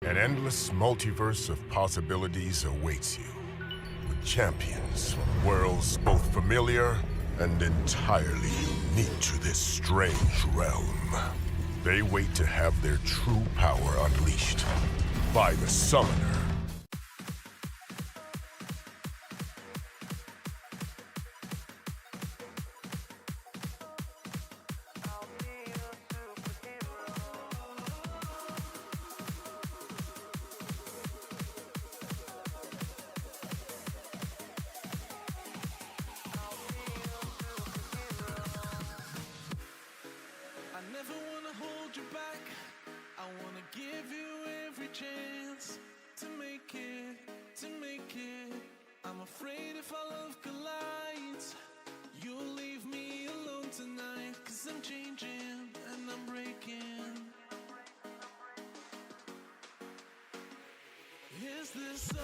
An endless multiverse of possibilities awaits you, with champions from worlds both familiar and entirely unique to this strange realm. They wait to have their true power unleashed by the Summoner. Is this over?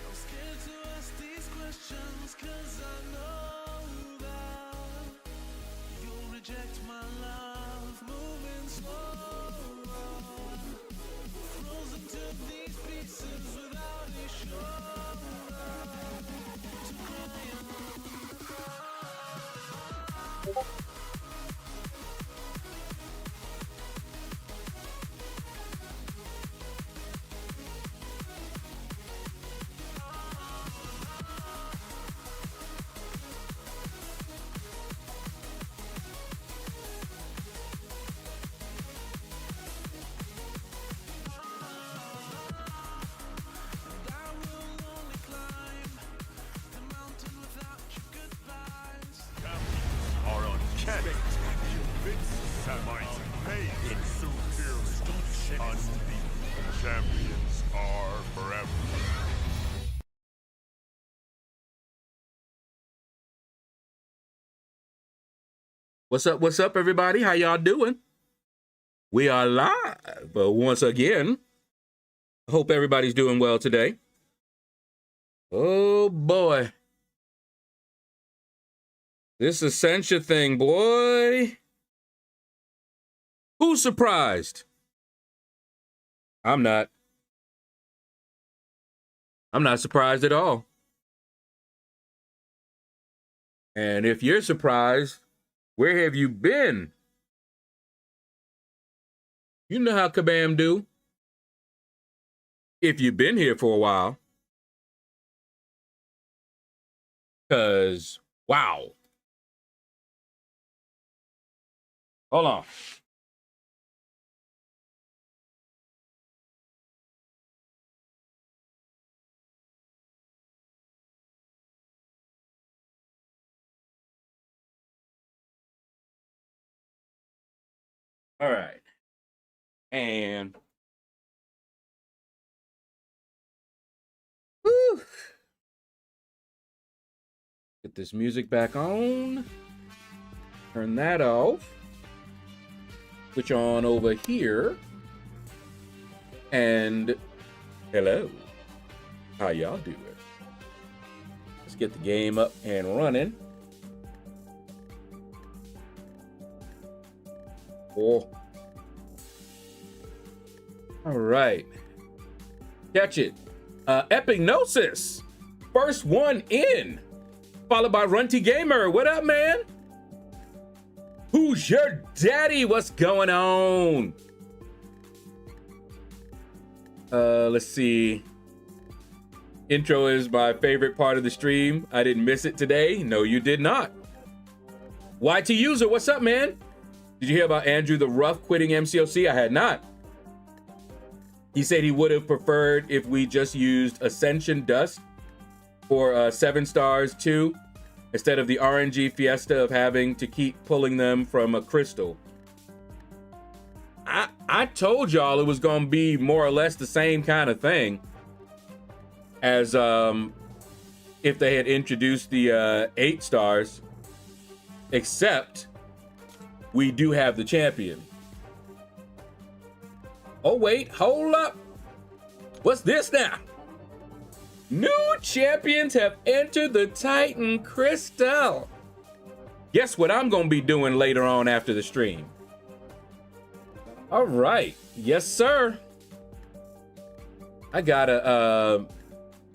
I'm scared to ask these questions, 'cause I know that you'll reject my love. Moving slow, frozen to these pieces without a shoulder to cry on. Champions are forever. What's up, everybody? How y'all doing? We are live once again. Hope everybody's doing well today. Oh boy. This Essentia thing, boy. Who's surprised? I'm not. I'm not surprised at all. And if you're surprised, where have you been? You know how Kabam do. If you've been here for a while. 'Cause, wow. Hold on. All right. And whew. Get this music back on. Turn that off. Switch on over here. And hello. How y'all doing? Let's get the game up and running. Oh. All right. Catch it. Epignosis. First one in. Followed by Runty Gamer. What up, man? Who's your daddy? What's going on? Let's see. Intro is my favorite part of the stream. I didn't miss it today. No, you did not. YT User, what's up, man? Did you hear about Andrew the Rough quitting MCOC? I had not. He said he would have preferred if we just used Ascension Dust for 7 stars too, instead of the RNG fiesta of having to keep pulling them from a crystal. I told y'all it was gonna be more or less the same kind of thing as if they had introduced the 8 stars, except we do have the champion. Oh wait, hold up. What's this now? New champions have entered the Titan Crystal. Guess what I'm gonna be doing later on after the stream? All right. Yes, sir. I gotta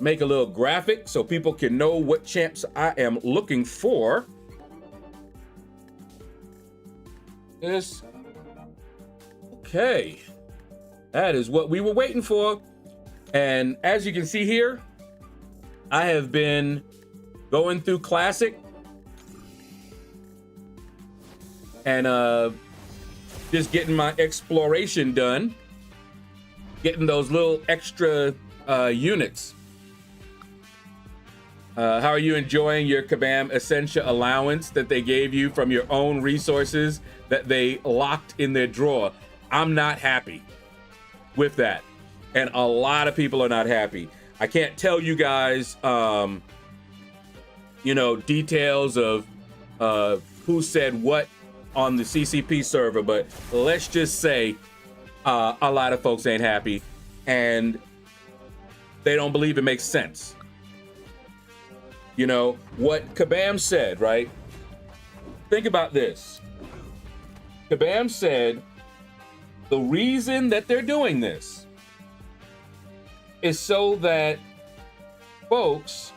make a little graphic so people can know what champs I am looking for. This. Okay. That is what we were waiting for. And as you can see here, I have been going through Classic and just getting my exploration done, getting those little extra units. How are you enjoying your Kabam Essentia allowance that they gave you from your own resources that they locked in their drawer? I'm not happy with that. And a lot of people are not happy. I can't tell you guys, you know, details of who said what on the CCP server, but let's just say a lot of folks ain't happy and they don't believe it makes sense. You know, what Kabam said, right? Think about this. Kabam said the reason that they're doing this is so that folks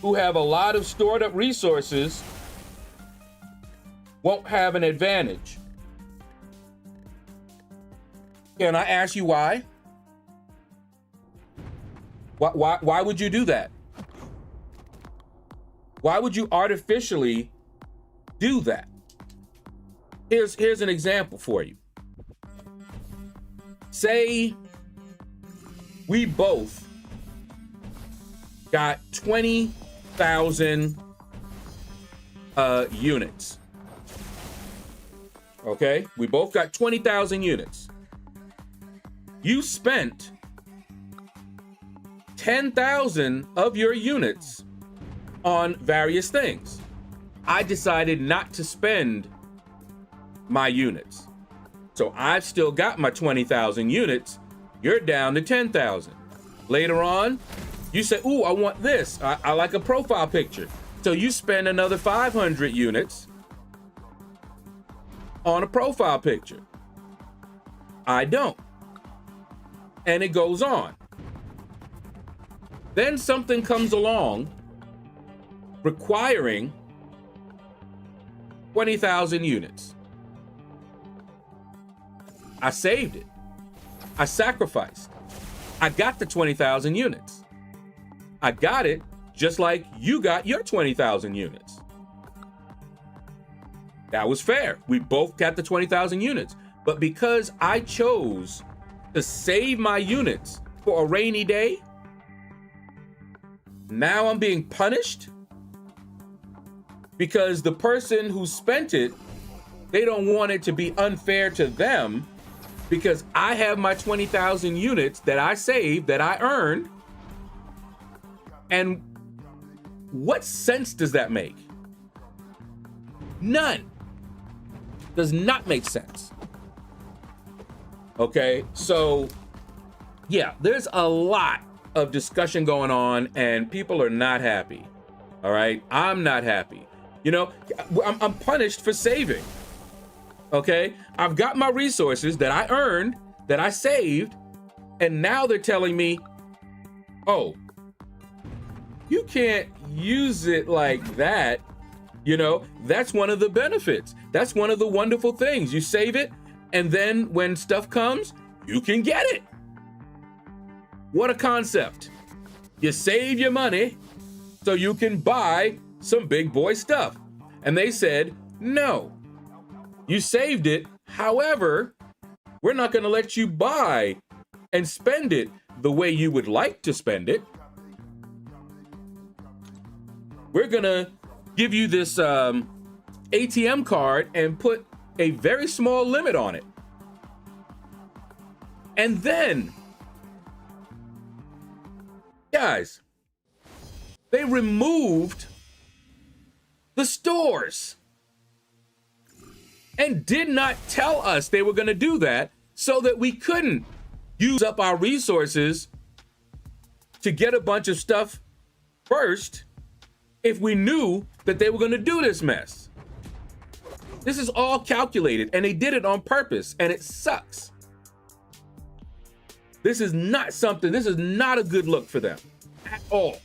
who have a lot of stored up resources won't have an advantage. Can I ask you why? Why would you do that? Why would you artificially do that? Here's an example for you. Say we both got 20,000 units. Okay, we both got 20,000 units. You spent 10,000 of your units on various things. I decided not to spend my units. So I've still got my 20,000 units. You're down to 10,000. Later on, you say, ooh, I want this. I like a profile picture. So you spend another 500 units on a profile picture. I don't. And it goes on. Then something comes along requiring 20,000 units. I saved it. I sacrificed. I got the 20,000 units. I got it just like you got your 20,000 units. That was fair. We both got the 20,000 units. But because I chose to save my units for a rainy day, now I'm being punished because the person who spent it, they don't want it to be unfair to them because I have my 20,000 units that I saved, that I earned. And what sense does that make? None. Does not make sense. Okay, so yeah, there's a lot of discussion going on and people are not happy. All right, I'm not happy. You know, I'm punished for saving. Okay, I've got my resources that I earned, that I saved, and now they're telling me, oh, you can't use it like that. You know, that's one of the benefits. That's one of the wonderful things. You save it, and then when stuff comes, you can get it. What a concept. You save your money so you can buy some big boy stuff. And they said, no, you saved it. However, we're not going to let you buy and spend it the way you would like to spend it. We're going to give you this ATM card and put a very small limit on it. And then, guys, they removed the stores and did not tell us they were going to do that so that we couldn't use up our resources to get a bunch of stuff first if we knew that they were going to do this mess. This is all calculated, and they did it on purpose, and it sucks. This is not a good look for them at all.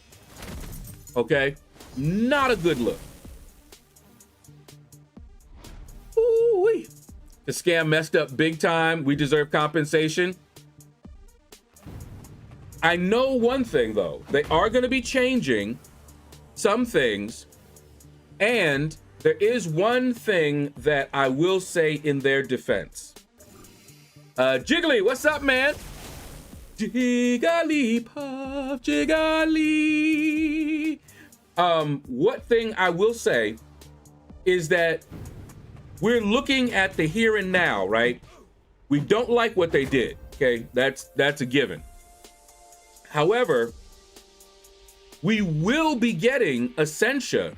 Okay? Not a good look. Ooh-wee. The scam messed up big time. We deserve compensation. I know one thing, though. They are going to be changing some things, and there is one thing that I will say in their defense. Jiggly, what's up, man? Jigglypuff, Jiggly. What thing I will say is that we're looking at the here and now, right? We don't like what they did, okay? That's a given. However, we will be getting Essentia.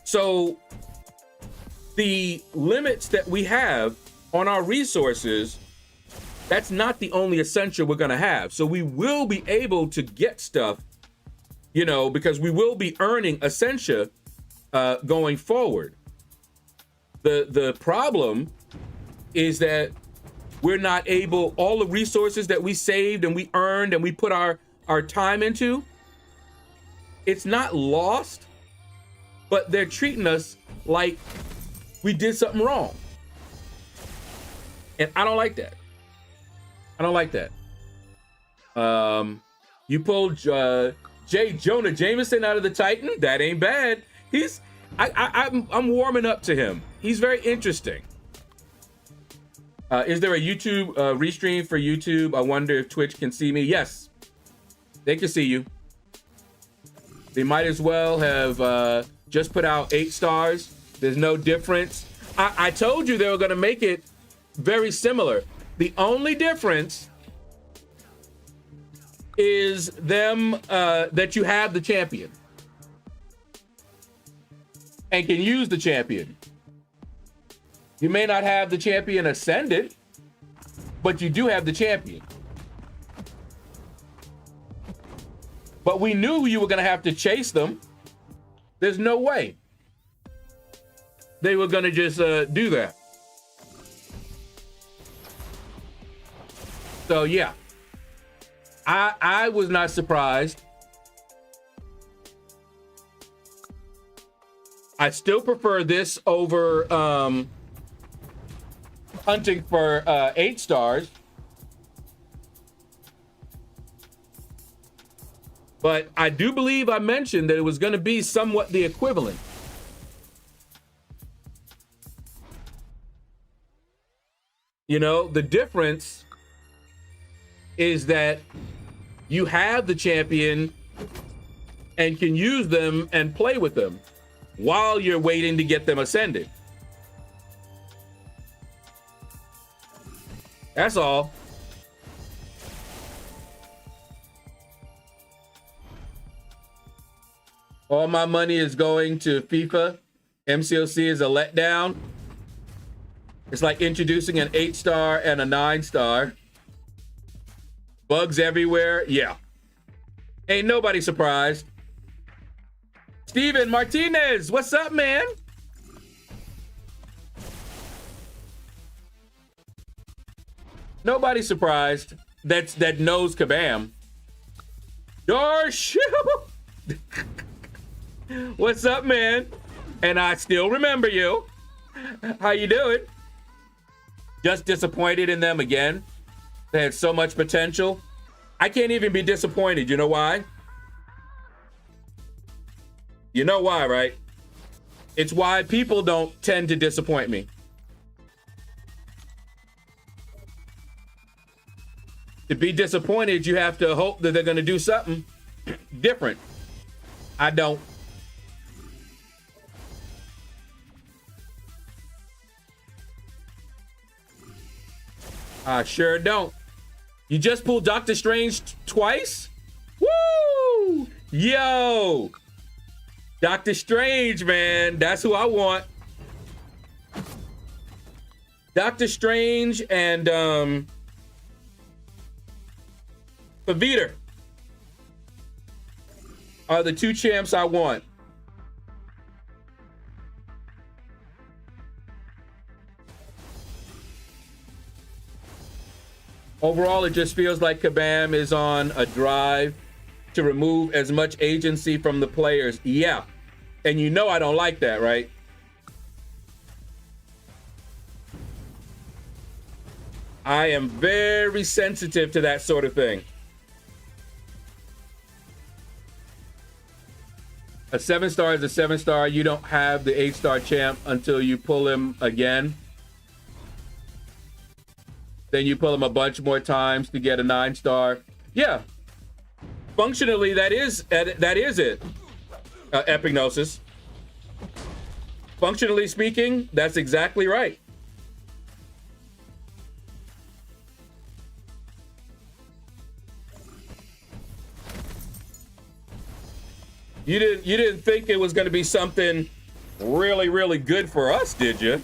So the limits that we have on our resources, that's not the only Essentia we're gonna have. So we will be able to get stuff, you know, because we will be earning Essentia going forward. The problem is that we're not able, all the resources that we saved and we earned and we put our time into, it's not lost, but they're treating us like we did something wrong. And I don't like that. I don't like that. You pulled J. Jonah Jameson out of the Titan. That ain't bad. I'm warming up to him. He's very interesting. Is there a YouTube restream for YouTube? I wonder if Twitch can see me. Yes, they can see you. They might as well have just put out 8 stars. There's no difference. I told you they were going to make it very similar. The only difference is them that you have the champion and can use the champion. You may not have the champion ascended, but you do have the champion. But we knew you were going to have to chase them. There's no way they were going to just do that. So yeah, I was not surprised. I still prefer this over hunting for 8 stars. But I do believe I mentioned that it was going to be somewhat the equivalent. You know, the difference is that you have the champion and can use them and play with them while you're waiting to get them ascended. That's all. All my money is going to FIFA. MCOC is a letdown. It's like introducing an 8-star and a 9-star. Bugs everywhere. Yeah. Ain't nobody surprised. Steven Martinez, what's up, man? Nobody surprised. That knows Kabam. LordShaedow. What's up, man? And I still remember you. How you doing? Just disappointed in them again. They had so much potential. I can't even be disappointed. You know why? You know why, right? It's why people don't tend to disappoint me. To be disappointed, you have to hope that they're going to do something different. I don't. I sure don't. You just pulled Doctor Strange twice? Woo! Yo! Doctor Strange, man. That's who I want. Doctor Strange and Pavita are the 2 champs I want. Overall, it just feels like Kabam is on a drive to remove as much agency from the players. Yeah. And you know I don't like that, right? I am very sensitive to that sort of thing. A 7-star is a 7-star. You don't have the 8-star champ until you pull him again. Then you pull him a bunch more times to get a 9-star. Yeah. Functionally, that is it. Epignosis. Functionally speaking, that's exactly right. You didn't think it was going to be something really, really good for us, did you?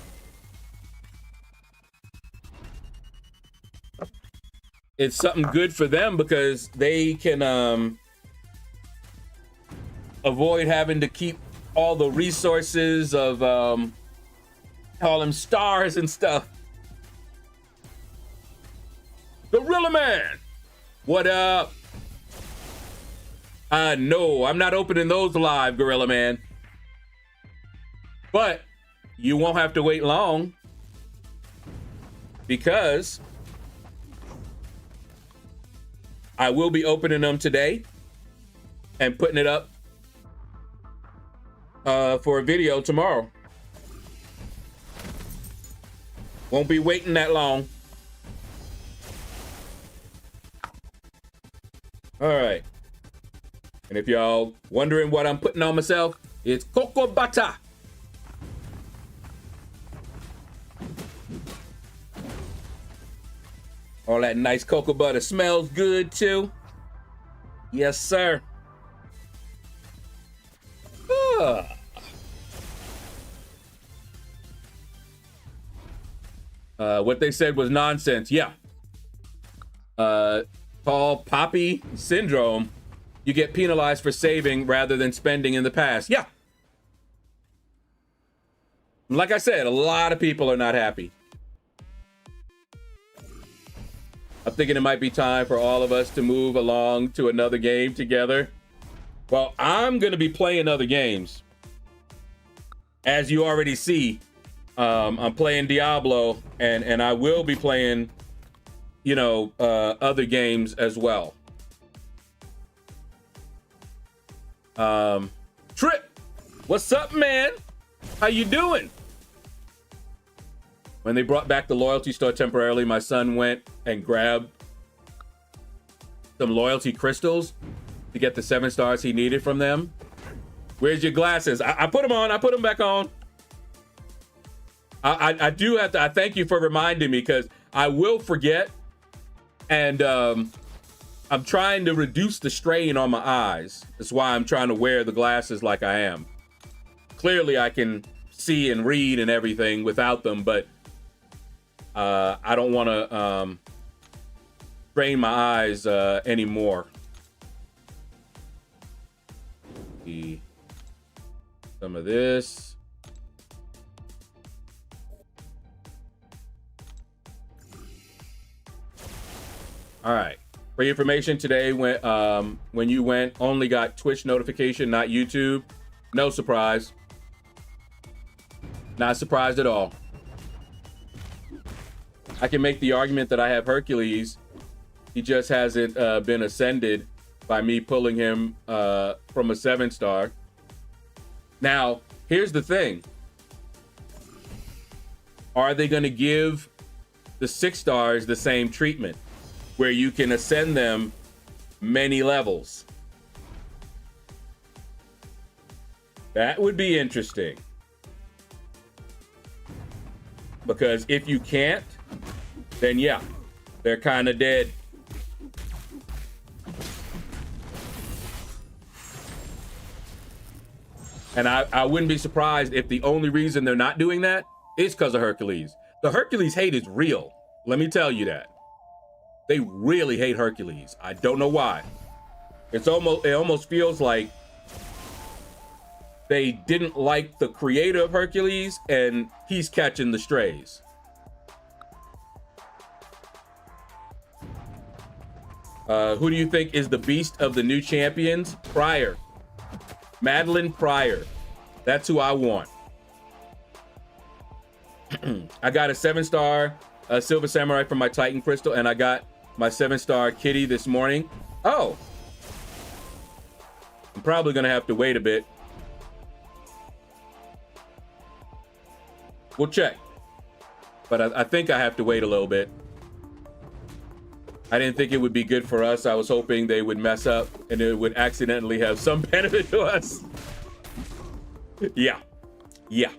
It's something good for them because they can avoid having to keep all the resources of call them stars and stuff. Gorilla Man, what up? No, I'm not opening those live, Gorilla Man. But you won't have to wait long because I will be opening them today and putting it up for a video tomorrow. Won't be waiting that long. All right. And if y'all wondering what I'm putting on myself, it's cocoa butter. All that nice cocoa butter smells good too. Yes, sir. What they said was nonsense. Yeah. Called Poppy Syndrome. You get penalized for saving rather than spending in the past. Yeah. Like I said, a lot of people are not happy. I'm thinking it might be time for all of us to move along to another game together. Well, I'm going to be playing other games. As you already see, I'm playing Diablo, and I will be playing, you know, other games as well. Trip, what's up, man? How you doing? When they brought back the loyalty store temporarily, my son went and grabbed some loyalty crystals to get the 7 stars he needed from them. Where's your glasses? I put them on. I put them back on. I do have to. I thank you for reminding me because I will forget. And I'm trying to reduce the strain on my eyes. That's why I'm trying to wear the glasses like I am. Clearly, I can see and read and everything without them, but I don't want to strain my eyes anymore. Some of this. All right. For your information, today when you went, only got Twitch notification, not YouTube. No surprise. Not surprised at all. I can make the argument that I have Hercules. He just hasn't been ascended by me pulling him from a 7-star. Now, here's the thing. Are they going to give the 6 stars the same treatment where you can ascend them many levels? That would be interesting. Because if you can't, then yeah, they're kind of dead. And I wouldn't be surprised if the only reason they're not doing that is because of Hercules. The Hercules hate is real. Let me tell you that. They really hate Hercules. I don't know why. It almost feels like they didn't like the creator of Hercules and he's catching the strays. Who do you think is the beast of the new champions? Pryor. Madeline Pryor. That's who I want. I got a 7-star Silver Samurai from my Titan Crystal, and I got my 7-star Kitty this morning. Oh. I'm probably going to have to wait a bit. We'll check. But I think I have to wait a little bit. I didn't think it would be good for us. I was hoping they would mess up and it would accidentally have some benefit to us. Yeah. Yeah.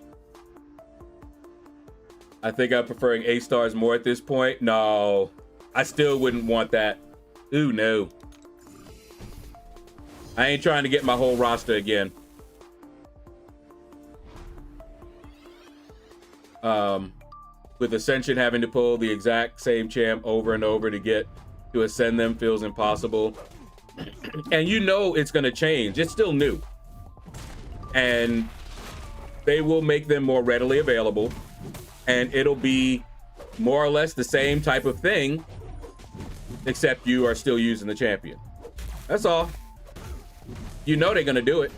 I think I'm preferring A-stars more at this point. No, I still wouldn't want that. Ooh, no. I ain't trying to get my whole roster again. With Ascension having to pull the exact same champ over and over to ascend them feels impossible. And you know it's going to change. It's still new. And they will make them more readily available. And it'll be more or less the same type of thing, except you are still using the champion. That's all. You know they're going to do it.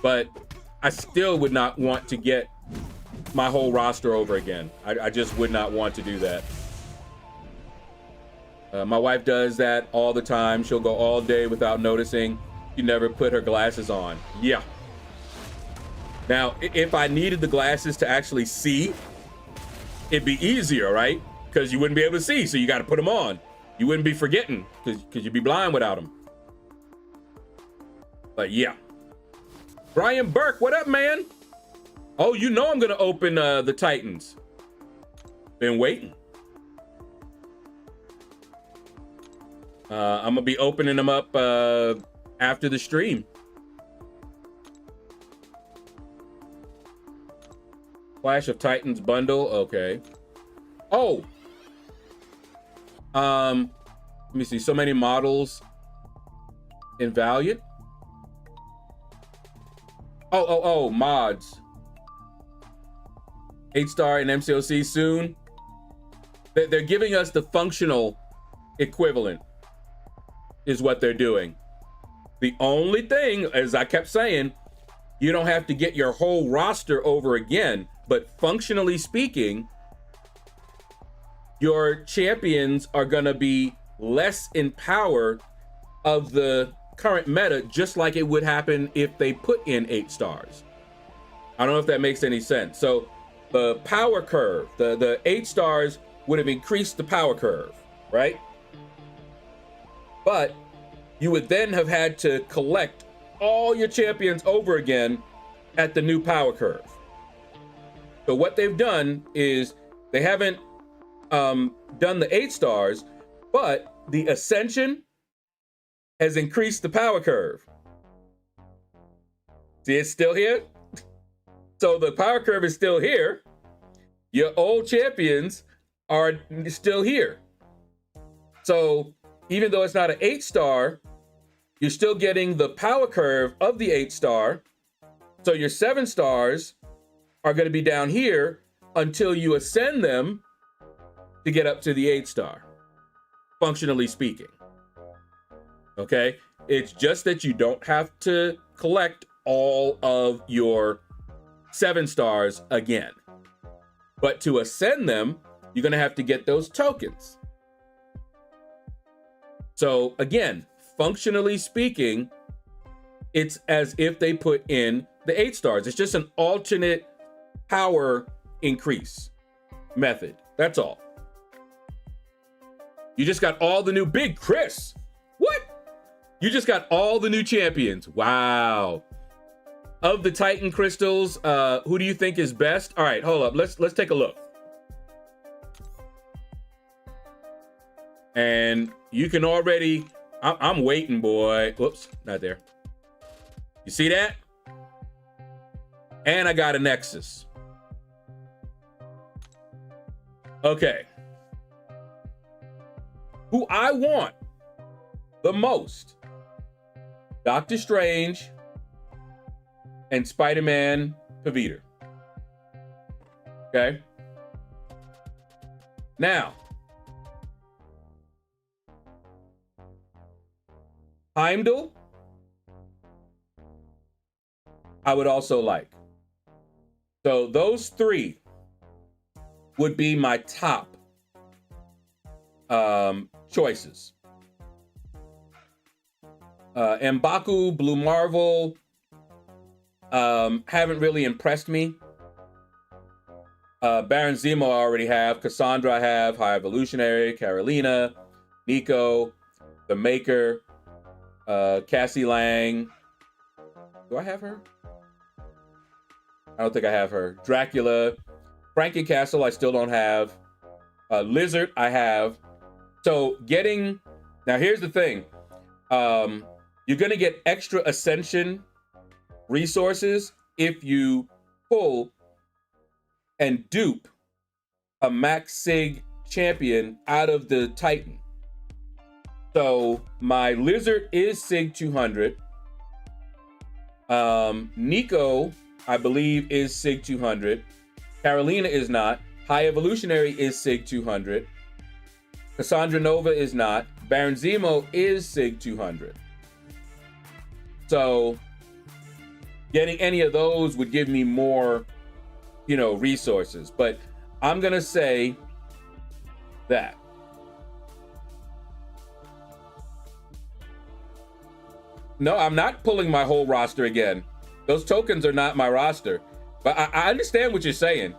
But I still would not want to get my whole roster over again. I just would not want to do that. My wife does that all the time. She'll go all day without noticing. She never put her glasses on. Yeah. Now, if I needed the glasses to actually see, it'd be easier, right? Because you wouldn't be able to see, so you got to put them on. You wouldn't be forgetting because you'd be blind without them. But yeah. Brian Burke, what up, man? Oh, you know I'm going to open the Titans. Been waiting. I'm going to be opening them up after the stream. Clash of Titans bundle. Okay. Oh. Let me see. So many models in Valiant. Oh, mods. 8-star and MCOC soon. They're giving us the functional equivalent is what they're doing. The only thing, as I kept saying, you don't have to get your whole roster over again, but functionally speaking, your champions are going to be less in power of the current meta, just like it would happen if they put in 8 stars. I don't know if that makes any sense. So the power curve, the 8 stars would have increased the power curve, right? But you would then have had to collect all your champions over again at the new power curve. So what they've done is they haven't done the 8 stars, but the Ascension has increased the power curve. See, it's still here. So the power curve is still here. Your old champions are still here. So even though it's not an 8-star, you're still getting the power curve of the 8-star. So your 7 stars are going to be down here until you ascend them to get up to the 8-star, functionally speaking. Okay, it's just that you don't have to collect all of your 7 stars again. But to ascend them, you're going to have to get those tokens. So again, functionally speaking, it's as if they put in the 8 stars. It's just an alternate power increase method. That's all. You just got all the new Big Chris. What? You just got all the new champions. Wow. Of the Titan crystals, who do you think is best? All right, hold up. Let's take a look. And you can already, I'm waiting, boy. Whoops, not there. You see that? And I got a Nexus. Okay. Who I want the most, Doctor Strange and Spider-Man Pavita. Okay. Now, Heimdall, I would also like. So those three would be my top choices. M'Baku, Blue Marvel, haven't really impressed me. Baron Zemo I already have. Cassandra I have. High Evolutionary, Carolina, Nico, The Maker, Cassie Lang. Do I have her? I don't think I have her. Dracula, Frankie Castle I still don't have. Lizard I have. So getting, now here's the thing. You're gonna get extra Ascension resources if you pull and dupe a Max Sig champion out of the Titan. So my Lizard is Sig 200. Nico, I believe, is Sig 200. Carolina is not. High Evolutionary is Sig 200. Cassandra Nova is not. Baron Zemo is Sig 200. So getting any of those would give me more, resources. But I'm gonna say that. No, I'm not pulling my whole roster again. Those tokens are not my roster. But I understand what you're saying.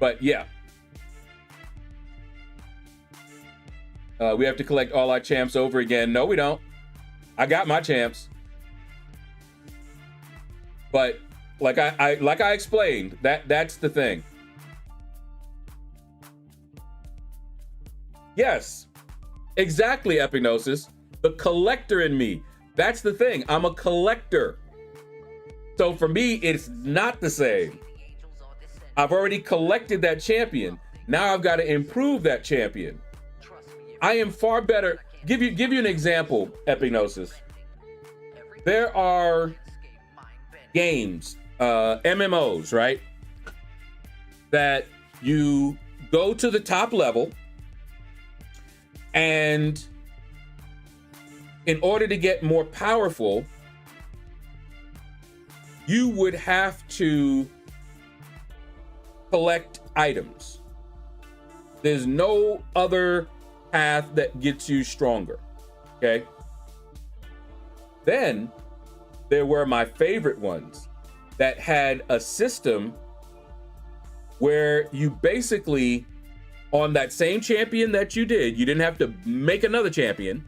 But yeah. We have to collect all our champs over again. No, we don't. I got my champs. But like I explained, that's the thing. Yes. Exactly, Epignosis. The collector in me. That's the thing. I'm a collector. So for me, it's not the same. I've already collected that champion. Now I've got to improve that champion. I am far better. Give you an example, Epignosis. There are games, MMOs, right? That you go to the top level, and in order to get more powerful, you would have to collect items. There's no other path that gets you stronger, okay? Then there were my favorite ones that had a system where you basically, on that same champion that you didn't have to make another champion.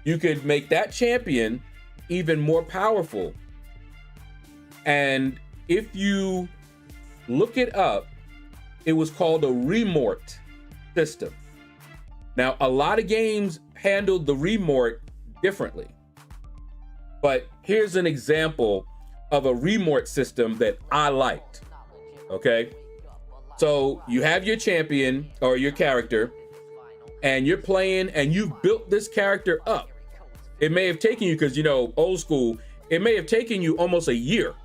You could make that champion even more powerful. And if you look it up, it was called a remort system. Now, a lot of games handled the remort differently. But here's an example of a remort system that I liked, okay? So you have your champion or your character, and you're playing and you've built this character up. It may have taken you, because old school, it may have taken you almost a year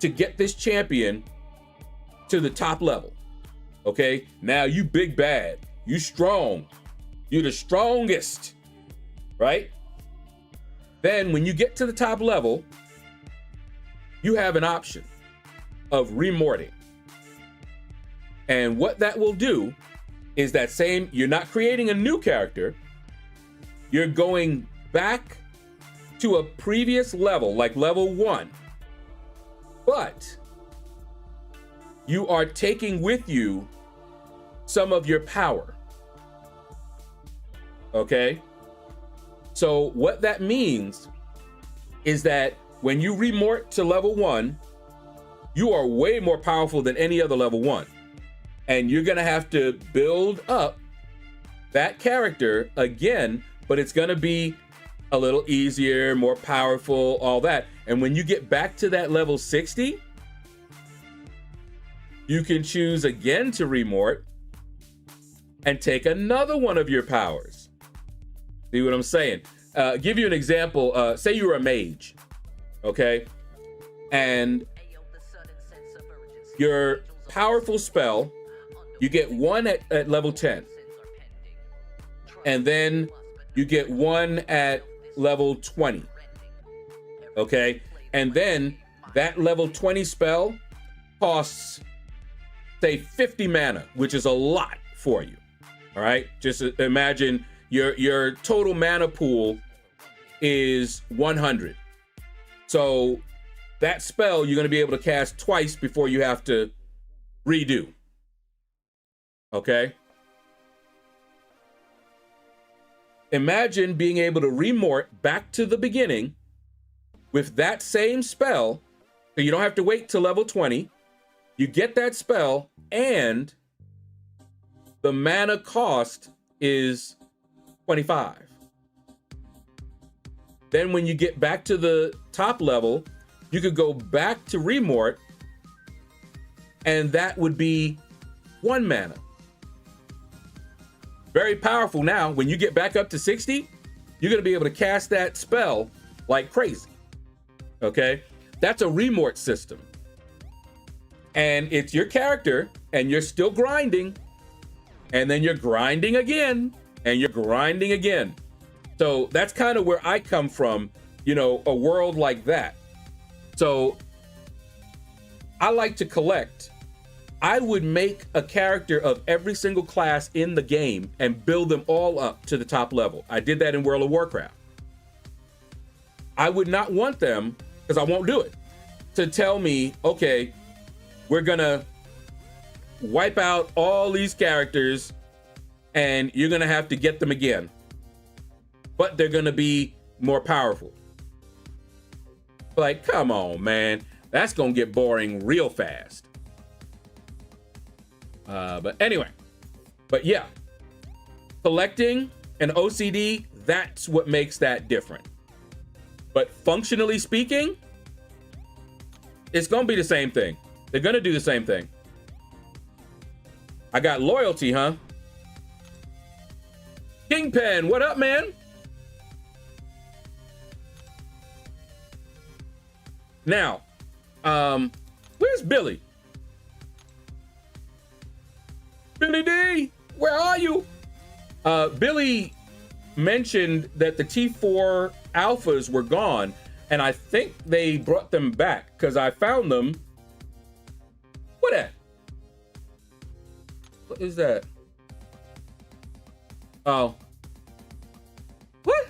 to get this champion to the top level. Okay, now you big bad, you strong, you're the strongest, right? Then when you get to the top level, you have an option of remorting. And what that will do is that same, you're not creating a new character, you're going back to a previous level, like level 1, but you are taking with you some of your power, okay? So what that means is that when you remort to level 1, you are way more powerful than any other level 1. And you're gonna have to build up that character again, but it's gonna be a little easier, more powerful, all that. And when you get back to that level 60, you can choose again to remort and take another one of your powers. See what I'm saying? Give you an example. Say you're a mage, okay? And you're powerful spell, you get one at level 10. And then you get one at level 20. Okay? And then that level 20 spell costs, say, 50 mana, which is a lot for you. All right? Just imagine your total mana pool is 100. So that spell you're going to be able to cast twice before you have to redo. Okay? Imagine being able to remort back to the beginning with that same spell, so you don't have to wait till level 20. You get that spell, and the mana cost is 25. Then when you get back to the top level, you could go back to remort, and that would be 1 mana. Very powerful now. When you get back up to 60, you're going to be able to cast that spell like crazy. Okay? That's a remort system. And it's your character, and you're still grinding, and then you're grinding again, and you're grinding again. So that's kind of where I come from, you know, a world like that. So I like to collect. I would make a character of every single class in the game and build them all up to the top level. I did that in World of Warcraft. I would not want them, because I won't do it, to tell me, okay, we're gonna wipe out all these characters and you're gonna have to get them again, but they're gonna be more powerful. Like, come on, man. That's gonna get boring real fast. But anyway, but yeah, collecting and OCD, that's what makes that different. But functionally speaking, it's gonna be the same thing. They're gonna do the same thing. I got loyalty, huh? Kingpin, what up, man? Now, where's Billy? Billy D, where are you? Billy mentioned that the T4 alphas were gone, and I think they brought them back because I found them. What at? What is that? Oh. What?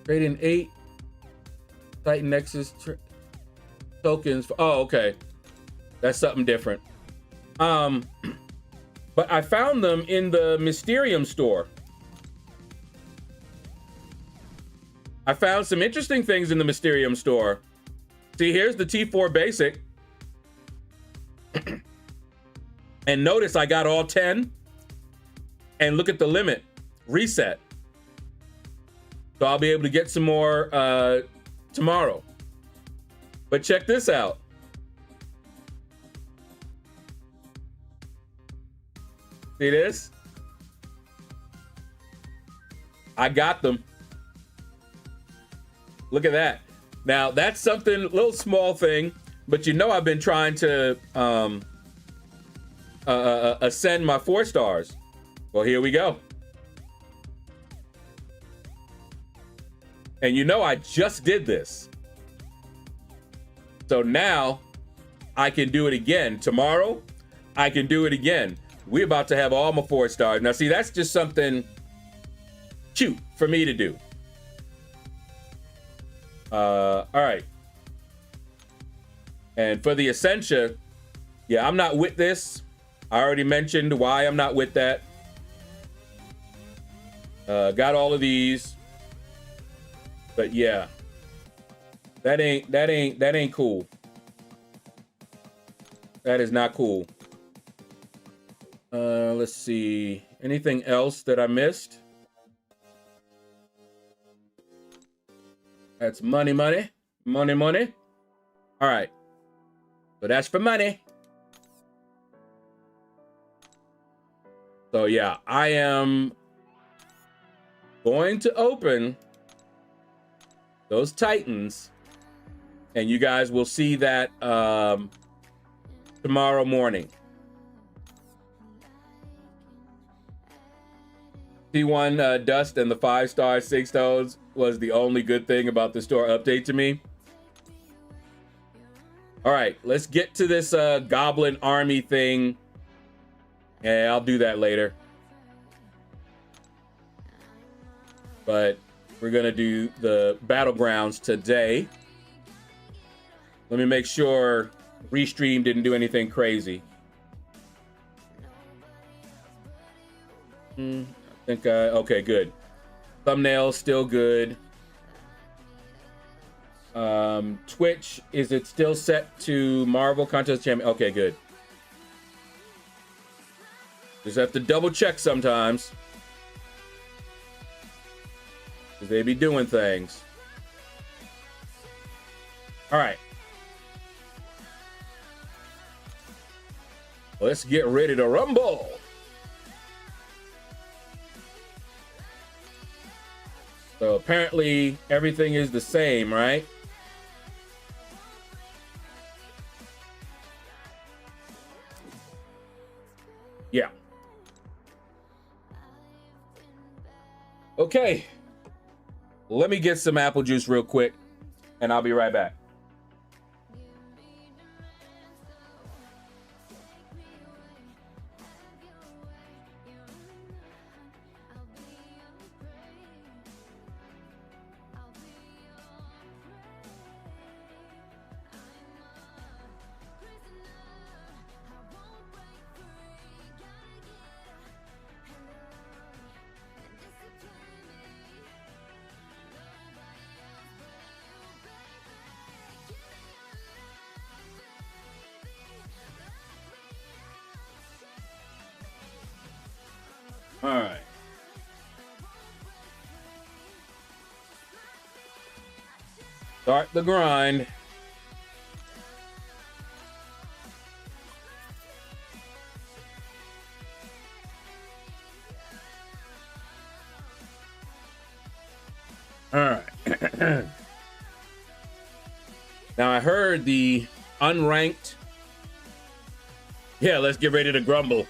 Trading 8 Titan Nexus tokens. Oh, okay. That's something different. But I found them in the Mysterium store. I found some interesting things in the Mysterium store. See, here's the T4 basic. And notice I got all 10. And look at the limit. Reset. So I'll be able to get some more tomorrow. But check this out. See this? I got them. Look at that. Now, that's something, a little small thing, but you know I've been trying to ascend my 4 stars. Well, here we go. And you know I just did this. So now I can do it again. Tomorrow, I can do it again. We're about to have all my 4 stars. Now, see, that's just something cute for me to do. All right. And for the Essentia, yeah, I'm not with this. I already mentioned why I'm not with that. Got all of these. But yeah. That ain't cool. That is not cool. Let's see. Anything else that I missed? That's money. All right. So that's for money. So yeah, I am going to open those Titans And you guys will see that tomorrow morning. T1 Dust and the 5-star 6 toes was the only good thing about the store update to me. All right, let's get to this goblin army thing. Yeah, I'll do that later. But we're gonna do the Battlegrounds today. Let me make sure Restream didn't do anything crazy. I think okay, good. Thumbnail still good. Twitch, is it still set to Marvel Contest Champion? Okay, good. Just have to double check sometimes, because they be doing things. All right. Let's get ready to rumble. So apparently everything is the same, right? Yeah. Okay. Let me get some apple juice real quick, and I'll be right back. All right. Start the grind. All right. Now I heard the unranked. Yeah, let's get ready to grumble.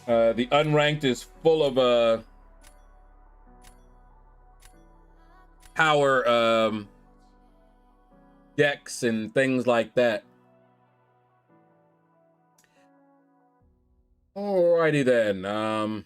The unranked is full of power decks and things like that. Alrighty then.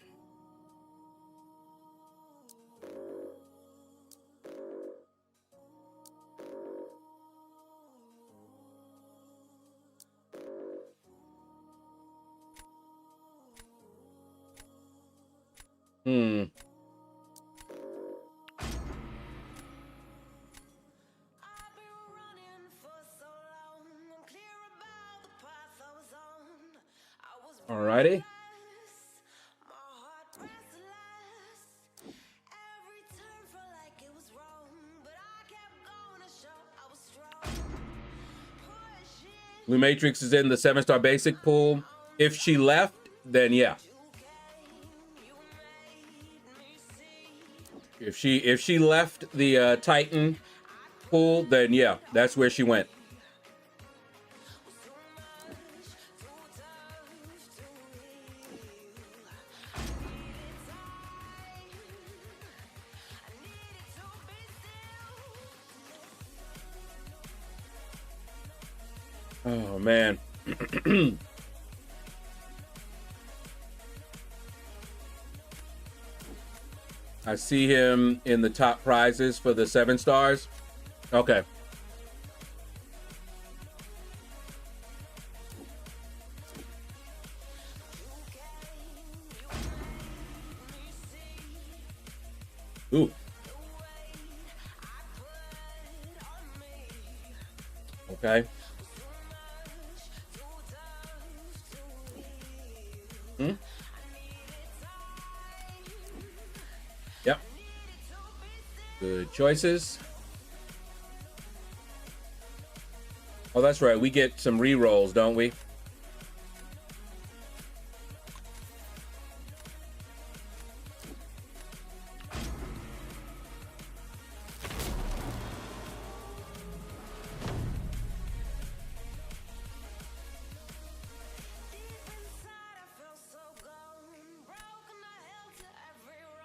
Alrighty. Blue Matrix is in the 7-star basic pool. If she left, then yeah. If she left the Titan pool, then yeah, that's where she went. Oh man. I see him in the top prizes for the 7 stars. Okay. Ooh. Okay. Yep. Good choices. Oh, that's right. We get some re-rolls, don't we?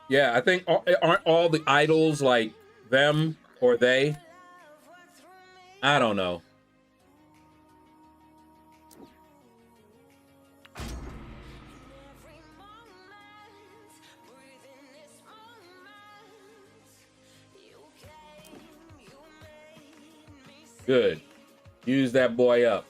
Yeah, I think aren't all the idols like them or they? I don't know. Good. Use that boy up.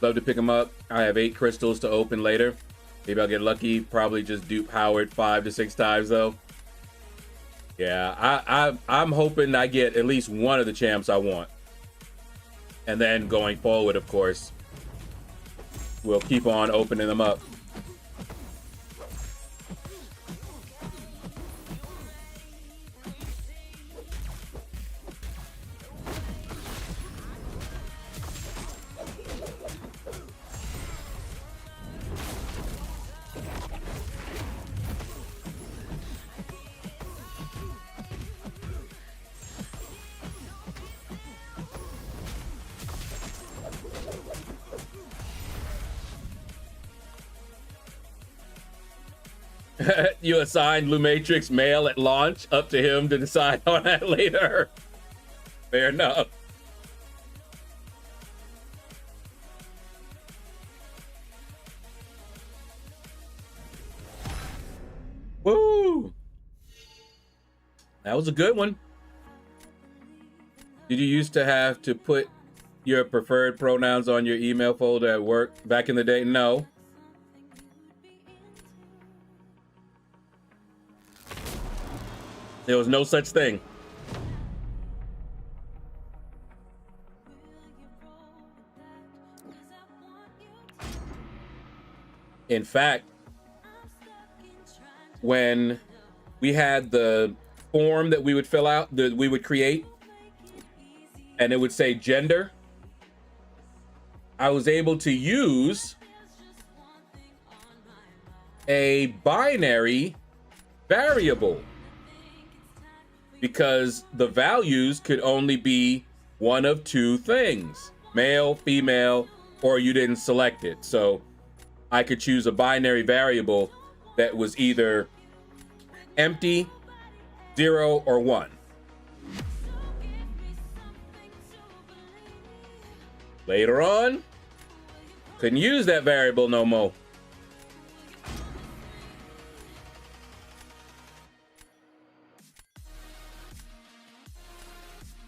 Love to pick them up. I have 8 crystals to open later. Maybe I'll get lucky. Probably just dupe Howard 5 to 6 times though. Yeah, I'm hoping I get at least one of the champs I want. And then going forward, of course, we'll keep on opening them up. You assign Lumatrix mail at launch, up to him to decide on that later. Fair enough. Woo! That was a good one. Did you used to have to put your preferred pronouns on your email folder at work back in the day? No. There was no such thing. In fact, when we had the form that we would fill out, that we would create, and it would say gender, I was able to use a binary variable because the values could only be one of 2 things, male, female, or you didn't select it. So I could choose a binary variable that was either empty, 0, or 1. Later on, couldn't use that variable no more.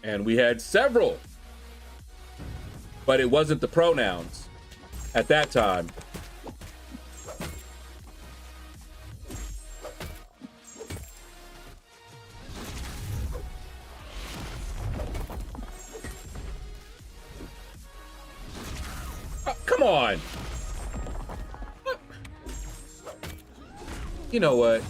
And we had several, but it wasn't the pronouns at that time. Oh, come on. You know what?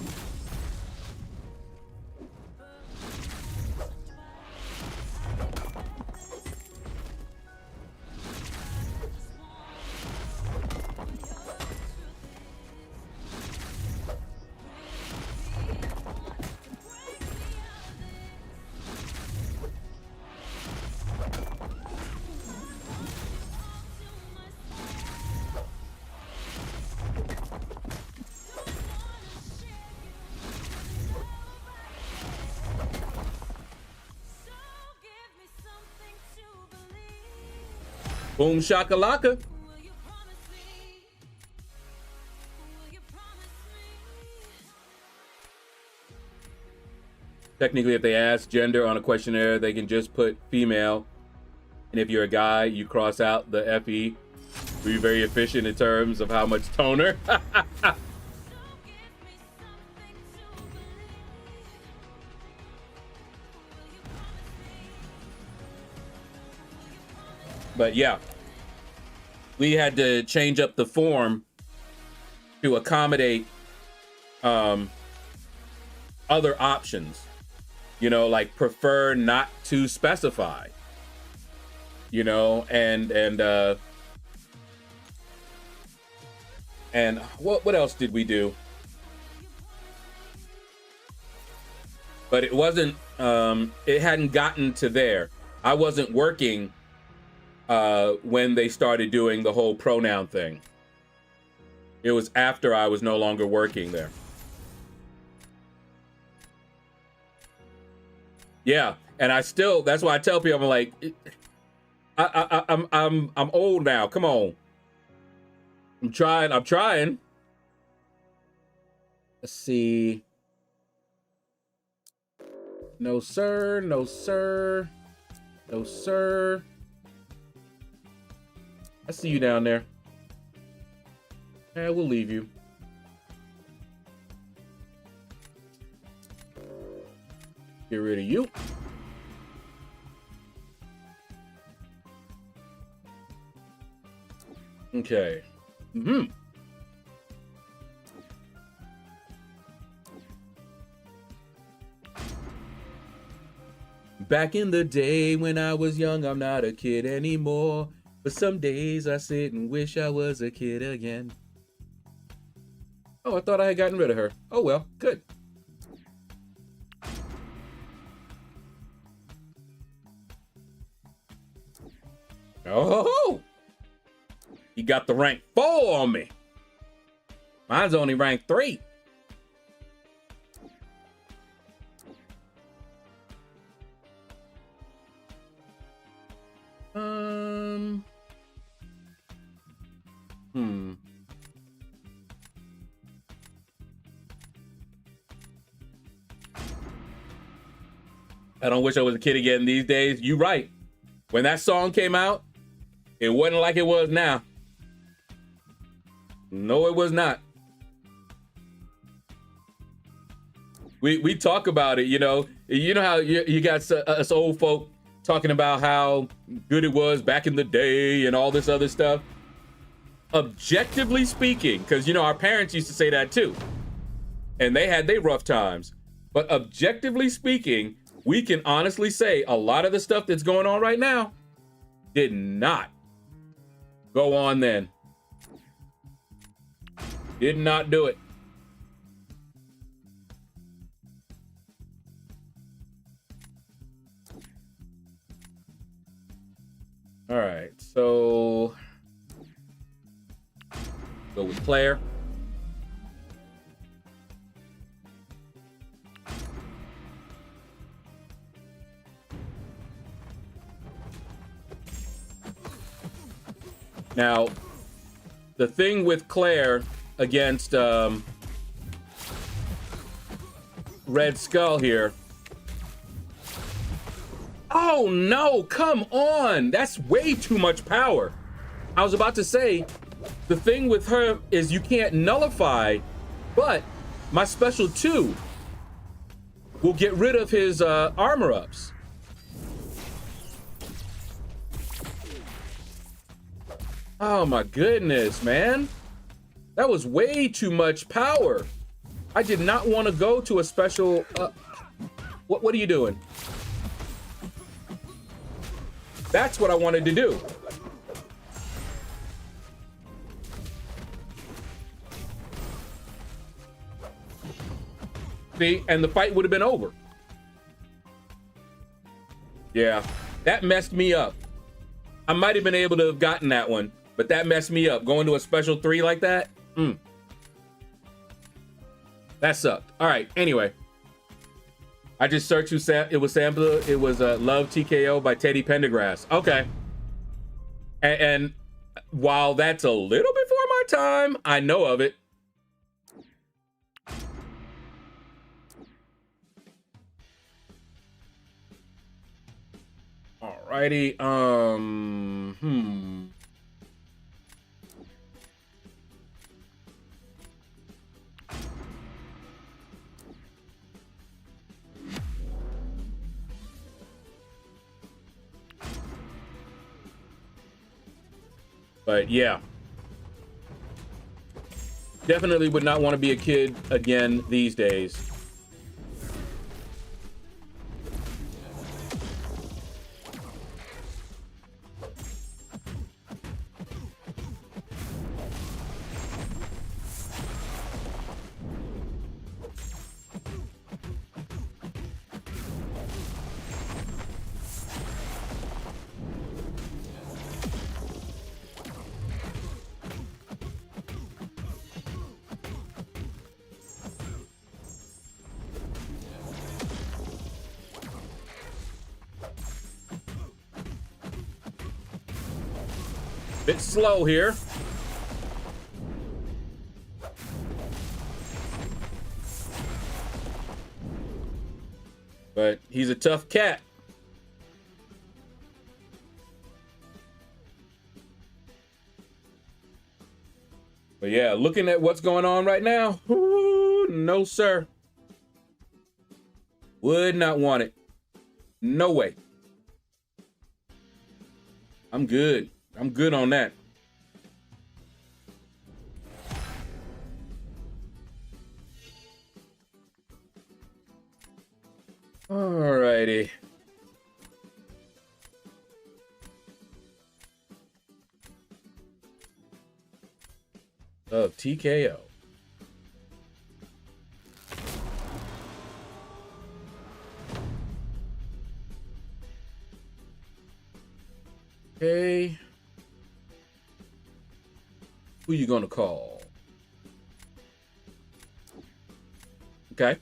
Boom shakalaka. Technically, if they ask gender on a questionnaire, they can just put female. And if you're a guy, you cross out the FE. Be very efficient in terms of how much toner. But yeah, we had to change up the form to accommodate other options, you know, like prefer not to specify, you know, and And what else did we do? But it wasn't, it hadn't gotten to there. I wasn't working when they started doing the whole pronoun thing. It was after I was no longer working there. Yeah, and I still, that's why I tell people, I'm like, I'm old now. Come on. I'm trying. Let's see. No, sir. No, sir. No, sir. I see you down there. Yeah, we'll leave you. Get rid of you. Okay. Back in the day when I was young, I'm not a kid anymore. But some days I sit and wish I was a kid again. Oh, I thought I had gotten rid of her. Oh well, good. Oh, he got the rank 4 on me. Mine's only rank 3. I don't wish I was a kid again these days. You right. When that song came out, it wasn't like it was now. No, it was not. We talk about it, you know how you got us old folk talking about how good it was back in the day and all this other stuff. Objectively speaking, because our parents used to say that too, and they had their rough times. But objectively speaking, we can honestly say a lot of the stuff that's going on right now did not go on then. Did not do it. All right, so go with Claire. Now, the thing with Claire against Red Skull here. Oh no, come on. That's way too much power. I was about to say, the thing with her is you can't nullify, but my special 2 will get rid of his armor ups. Oh my goodness, man. That was way too much power. I did not want to go to a special... What are you doing? That's what I wanted to do. See, and the fight would have been over. Yeah, that messed me up. I might have been able to have gotten that one, but that messed me up. Going to a special 3 like that, that sucked. All right, anyway. I just searched who it was sampler. It was Love TKO by Teddy Pendergrass. Okay. And while that's a little before my time, I know of it. Alrighty. But yeah, definitely would not want to be a kid again these days. Bit slow here. But he's a tough cat. But yeah, looking at what's going on right now, ooh, no sir. Would not want it. No way. I'm good. I'm good on that. Alrighty. Of TKO. Okay. Who you gonna call? Okay.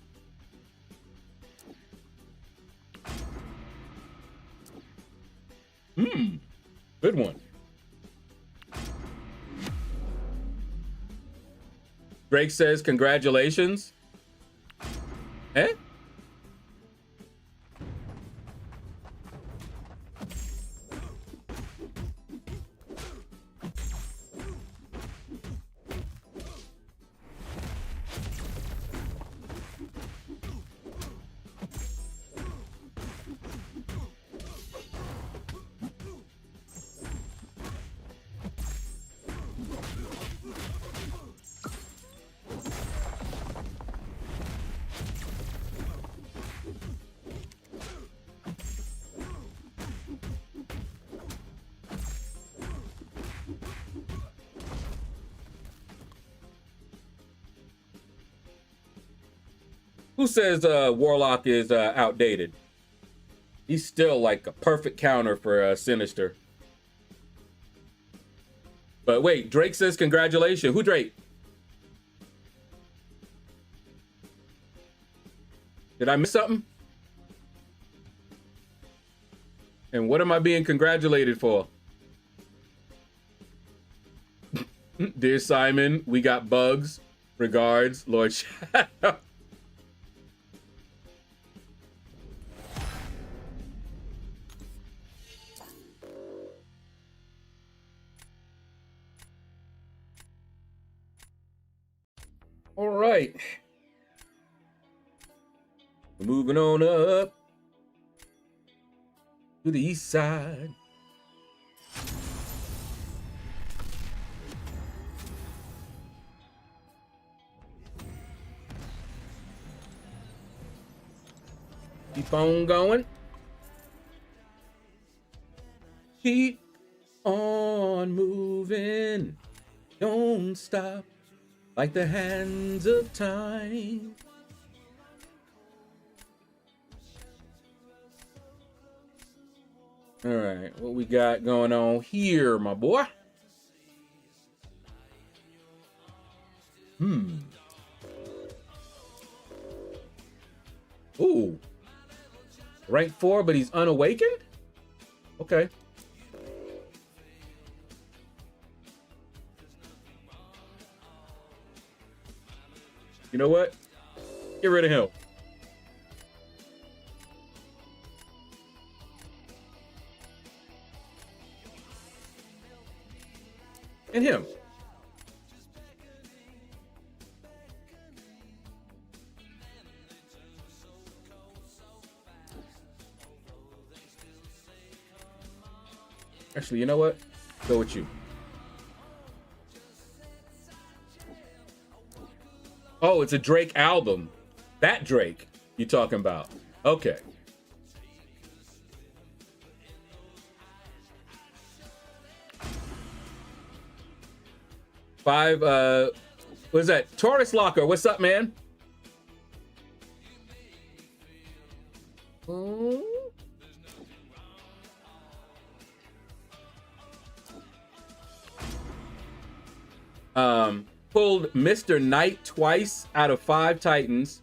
Good one. Drake says, congratulations. Eh? Who says Warlock is outdated? He's still like a perfect counter for Sinister. But wait, Drake says congratulations. Who Drake? Did I miss something? And what am I being congratulated for? Dear Simon, we got bugs. Regards, Lord Shadow. All right. Moving on up to the east side. Keep on going. Keep on moving. Don't stop. Like the hands of time. All right, what we got going on here, my boy? Ooh. Rank 4, but he's unawakened? Okay. You know what? Get rid of him. And him. Actually, you know what? Go with you. Oh, it's a Drake album. That Drake you talking about. Okay. Five, what is that? Taurus Locker, what's up, man? Pulled Mr. Knight twice out of 5 Titans,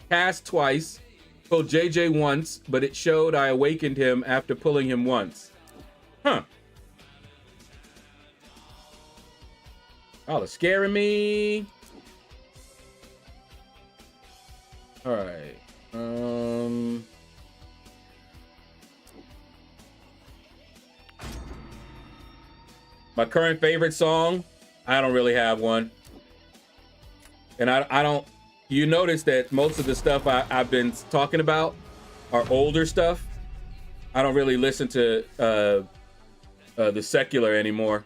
cast twice, pulled JJ once, but it showed I awakened him after pulling him once. Huh. Y'all are scaring me. All right. My current favorite song, I don't really have one. And I don't, you notice that most of the stuff I've been talking about are older stuff. I don't really listen to the secular anymore.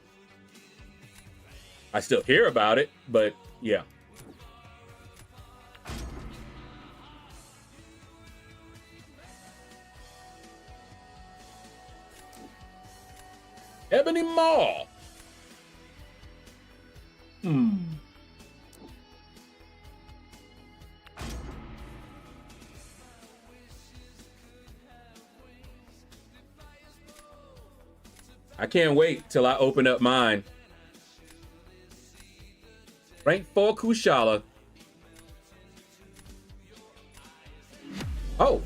I still hear about it, but yeah. Ebony Maw. I can't wait till I open up mine. Rank 4 Kushala. Oh.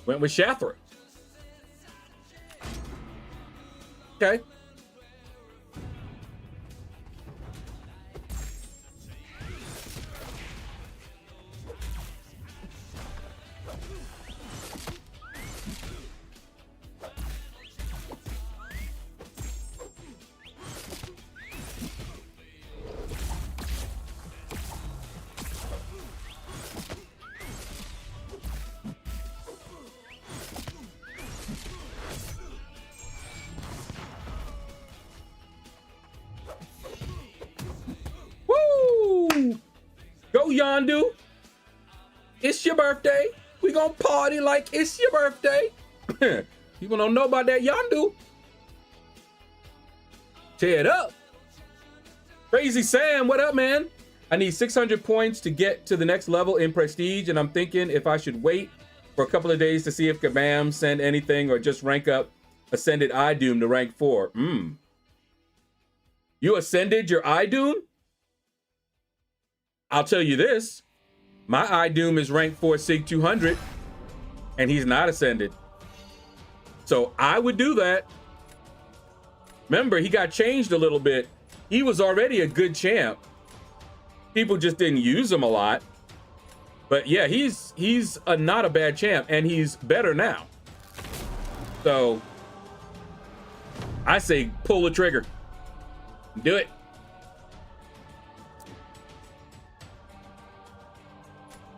Went with Shathra. Okay. Go Yondu. It's your birthday. We gonna party like it's your birthday. People don't know about that Yondu. Tear it up. Crazy Sam, what up, man? I need 600 points to get to the next level in Prestige, and I'm thinking if I should wait for a couple of days to see if Kabam send anything or just rank up Ascended Idoom to rank 4. You ascended your Idoom? I'll tell you this, my Idoom is ranked 4 Sig 200, and he's not ascended. So I would do that. Remember, he got changed a little bit. He was already a good champ. People just didn't use him a lot. But yeah, he's not a bad champ, and he's better now. So I say pull the trigger. Do it.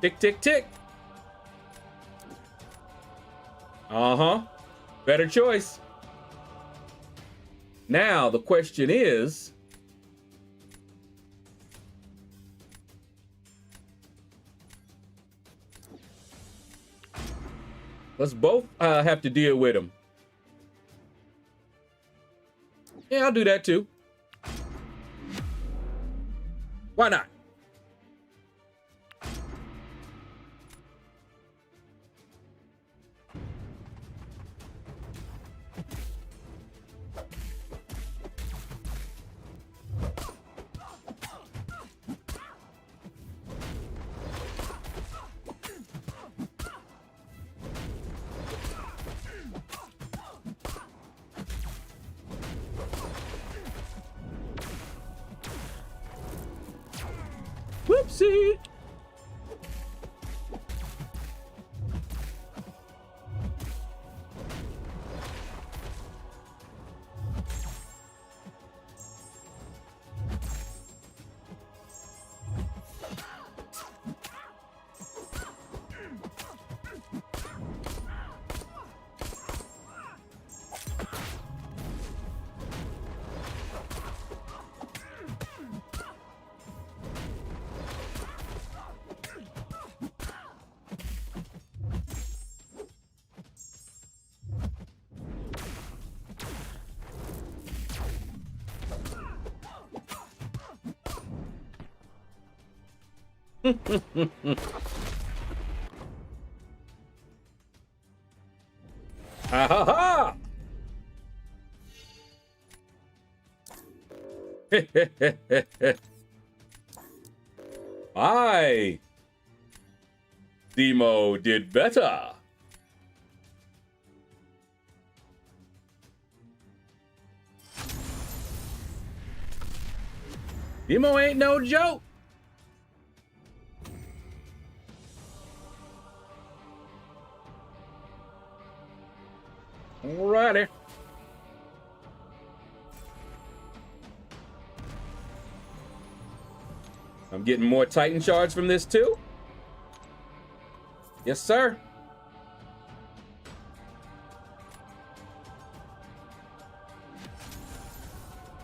Tick, tick, tick. Uh-huh. Better choice. Now, the question is, let's both have to deal with him. Yeah, I'll do that too. Why not? Whoopsie. Ha ha ha! Aye. Demo did better. Emo ain't no joke. Alrighty. I'm getting more Titan shards from this too. Yes, sir.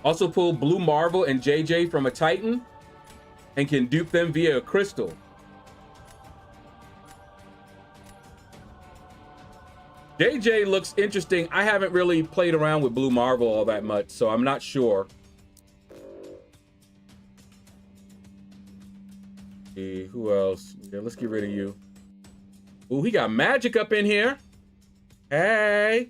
Also pull Blue Marvel and JJ from a Titan and can dupe them via a crystal. JJ looks interesting. I haven't really played around with Blue Marvel all that much, so I'm not sure. Who else? Yeah, let's get rid of you. Ooh, he got Magic up in here. Hey.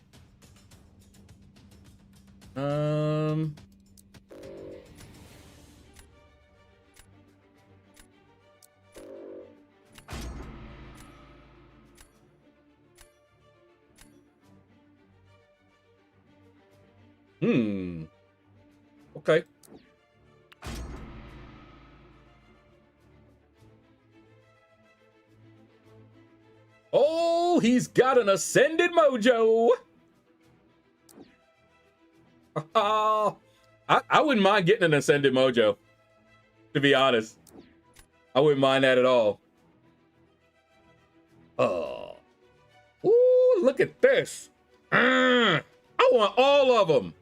Okay. Oh, he's got an Ascended Mojo. I wouldn't mind getting an Ascended Mojo, to be honest. I wouldn't mind that at all. Oh. Ooh, look at this. I want all of them.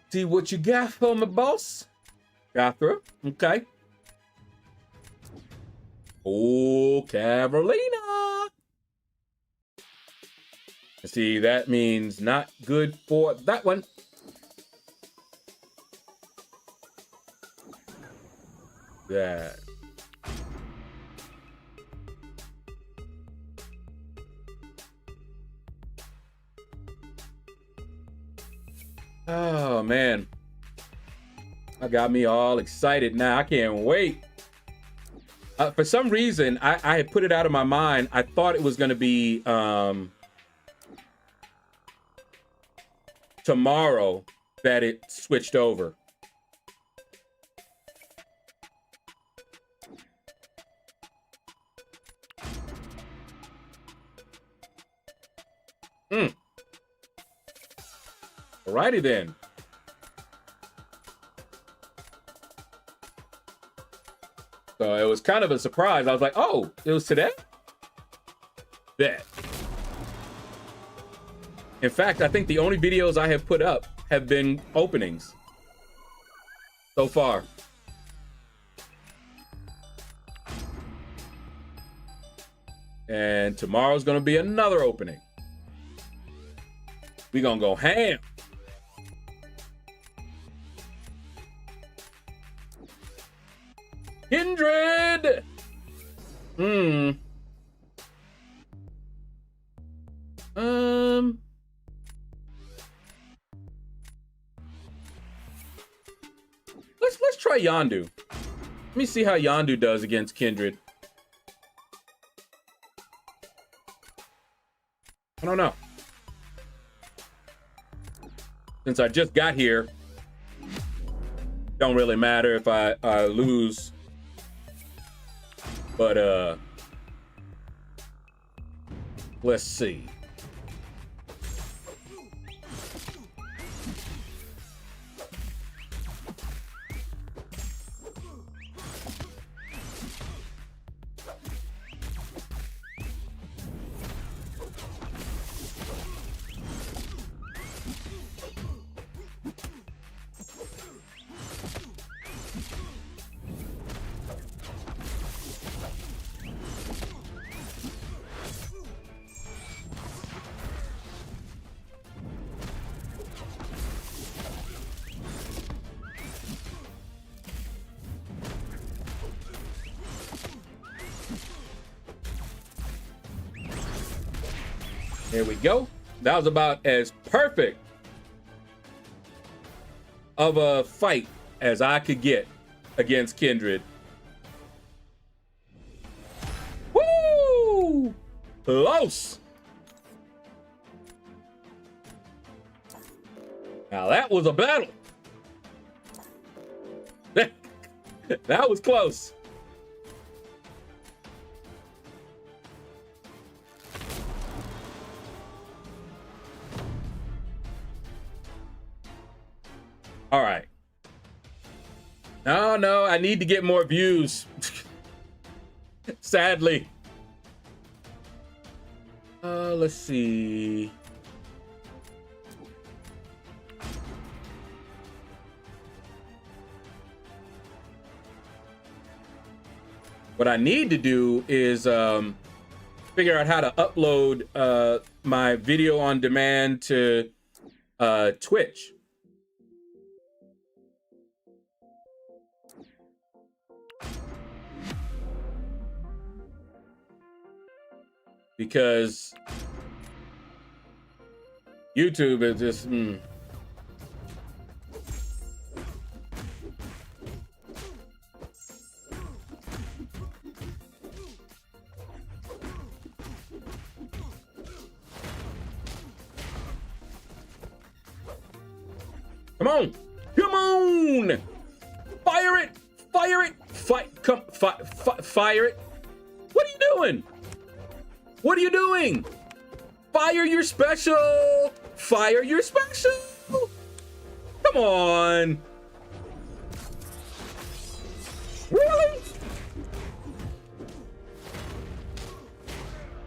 See what you got for me, boss? Gothra, okay. Oh, Carolina. See, that means not good for that one. That. Oh, man. I got me all excited now. I can't wait. For some reason, I had put it out of my mind. I thought it was going to be tomorrow that it switched over. Alrighty then. So it was kind of a surprise. I was like, oh, it was today? Bet. In fact, I think the only videos I have put up have been openings so far. And tomorrow's gonna be another opening. We gonna go ham. Kindred. Let's try Yondu. Let me see how Yondu does against Kindred. I don't know. Since I just got here, don't really matter if I lose. But let's see. There we go. That was about as perfect of a fight as I could get against Kindred. Woo! Close. Now that was a battle. That was close. All right. No, I need to get more views. Sadly. Let's see. What I need to do is figure out how to upload my video on demand to Twitch. Because YouTube is just Come on! Come on! Fire it! Fire it! Fire it! What are you doing? What are you doing? Fire your special! Fire your special! Come on! Really?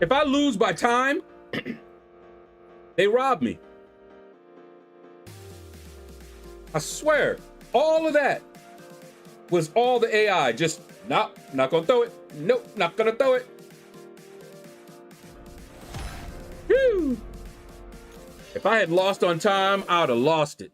If I lose by time, they rob me. I swear, all of that was all the AI. Just, nope, not gonna throw it. Nope, not gonna throw it. Whew. If I had lost on time, I would have lost it.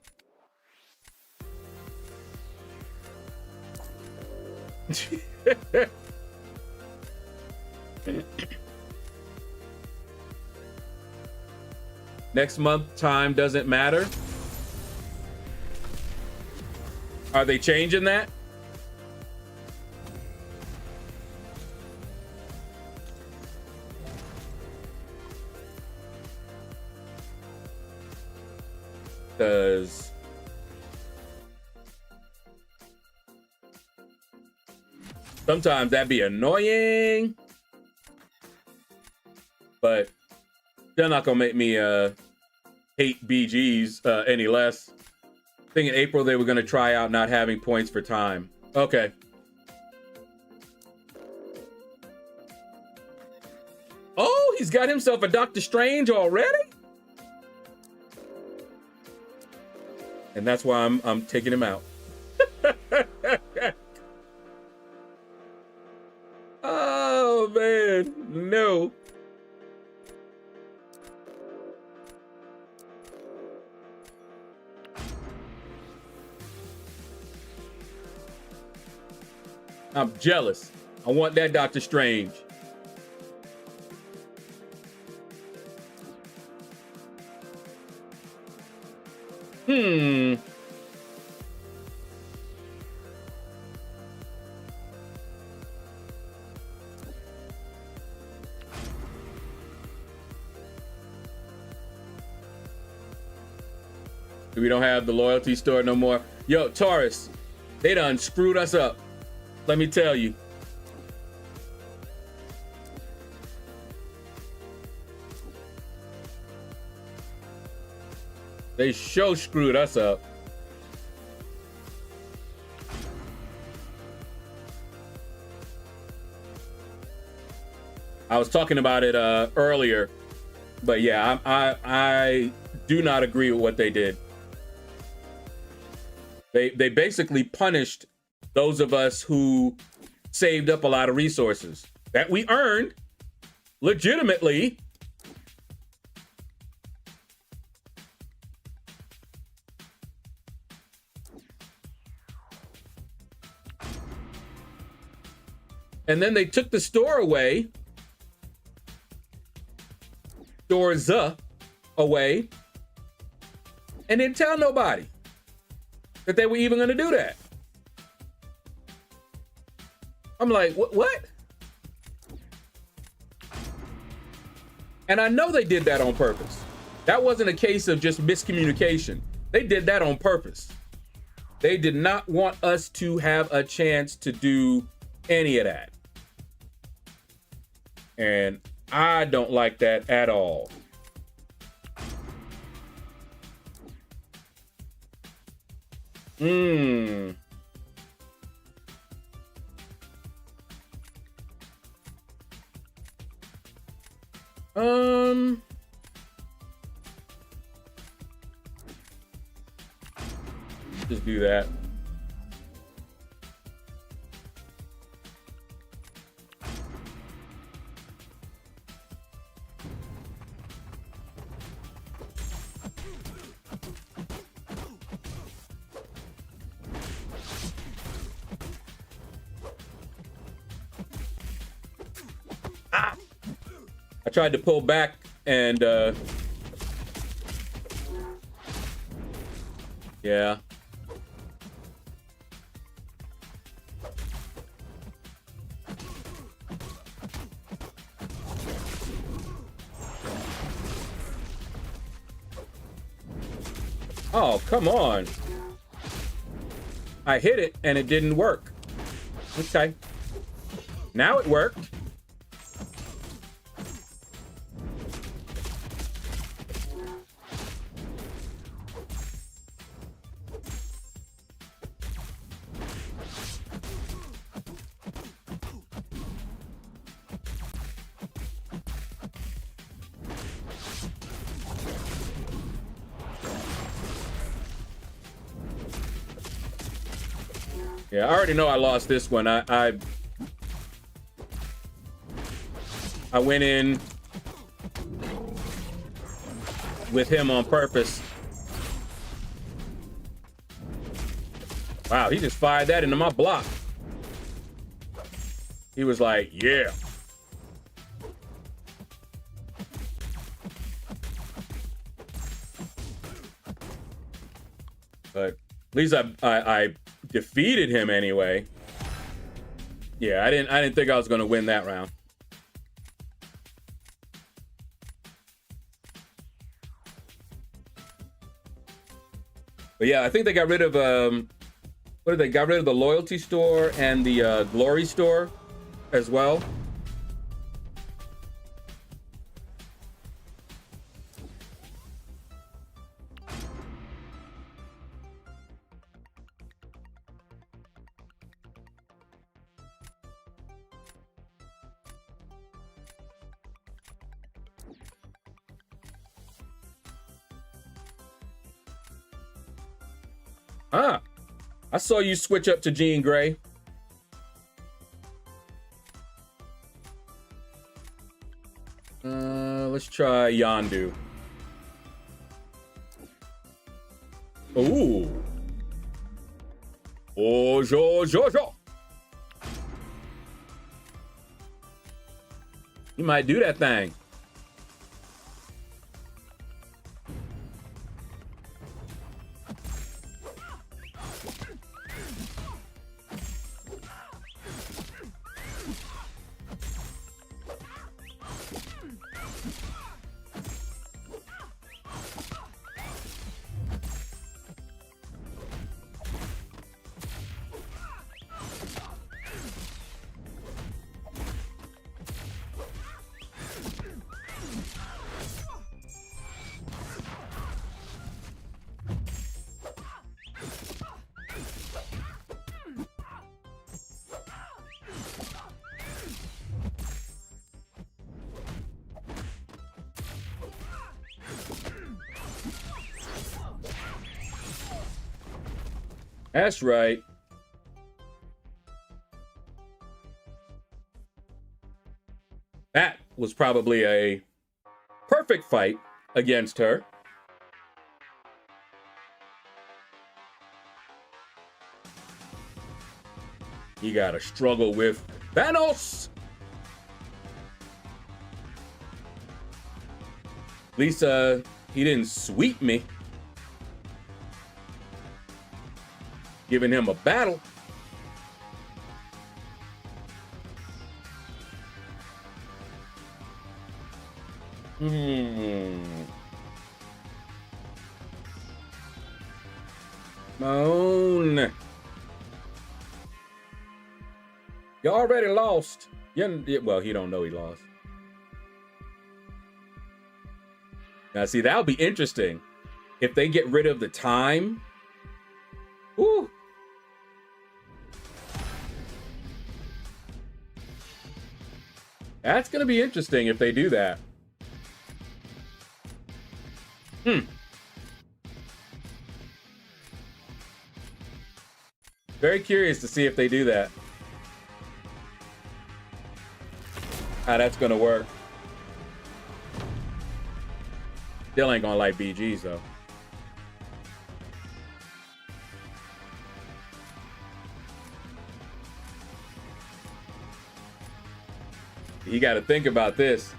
Next month, time doesn't matter. Are they changing that? Because sometimes that'd be annoying, but they're not gonna make me hate BGs any less. I think in April they were gonna try out not having points for time. Okay. Oh, he's got himself a Doctor Strange already? And that's why I'm taking him out. Oh man, no. I'm jealous. I want that Doctor Strange. We don't have the loyalty store no more. Yo, Taurus, they done screwed us up. Let me tell you. They sure screwed us up. I was talking about it earlier, but yeah, I do not agree with what they did. They basically punished those of us who saved up a lot of resources that we earned legitimately. And then they took the store away stores away and didn't tell nobody that they were even going to do that. I'm like, what? And I know they did that on purpose. That wasn't a case of just miscommunication. They did that on purpose. They did not want us to have a chance to do any of that. And I don't like that at all. Just do that. I tried to pull back and yeah. Oh, come on. I hit it and it didn't work. Okay. Now it worked. Yeah, I already know I lost this one. I went in with him on purpose. Wow, he just fired that into my block. He was like, yeah. But at least I defeated him anyway. Yeah, I didn't think I was going to win that round. But yeah, I think they got rid of what did they got rid of the loyalty store and the glory store as well. Ah, I saw you switch up to Jean Grey. Let's try Yondu. Ooh. Oh, jo. You might do that thing. That's right. That was probably a perfect fight against her. You gotta struggle with Thanos. At least he didn't sweep me. Giving him a battle. Moan. You already lost. Well, he don't know he lost. Now, see, that'll be interesting. If they get rid of the time. Woo. That's going to be interesting if they do that. Very curious to see if they do that. How that's going to work. Still ain't going to like BGs, though. You got to think about this.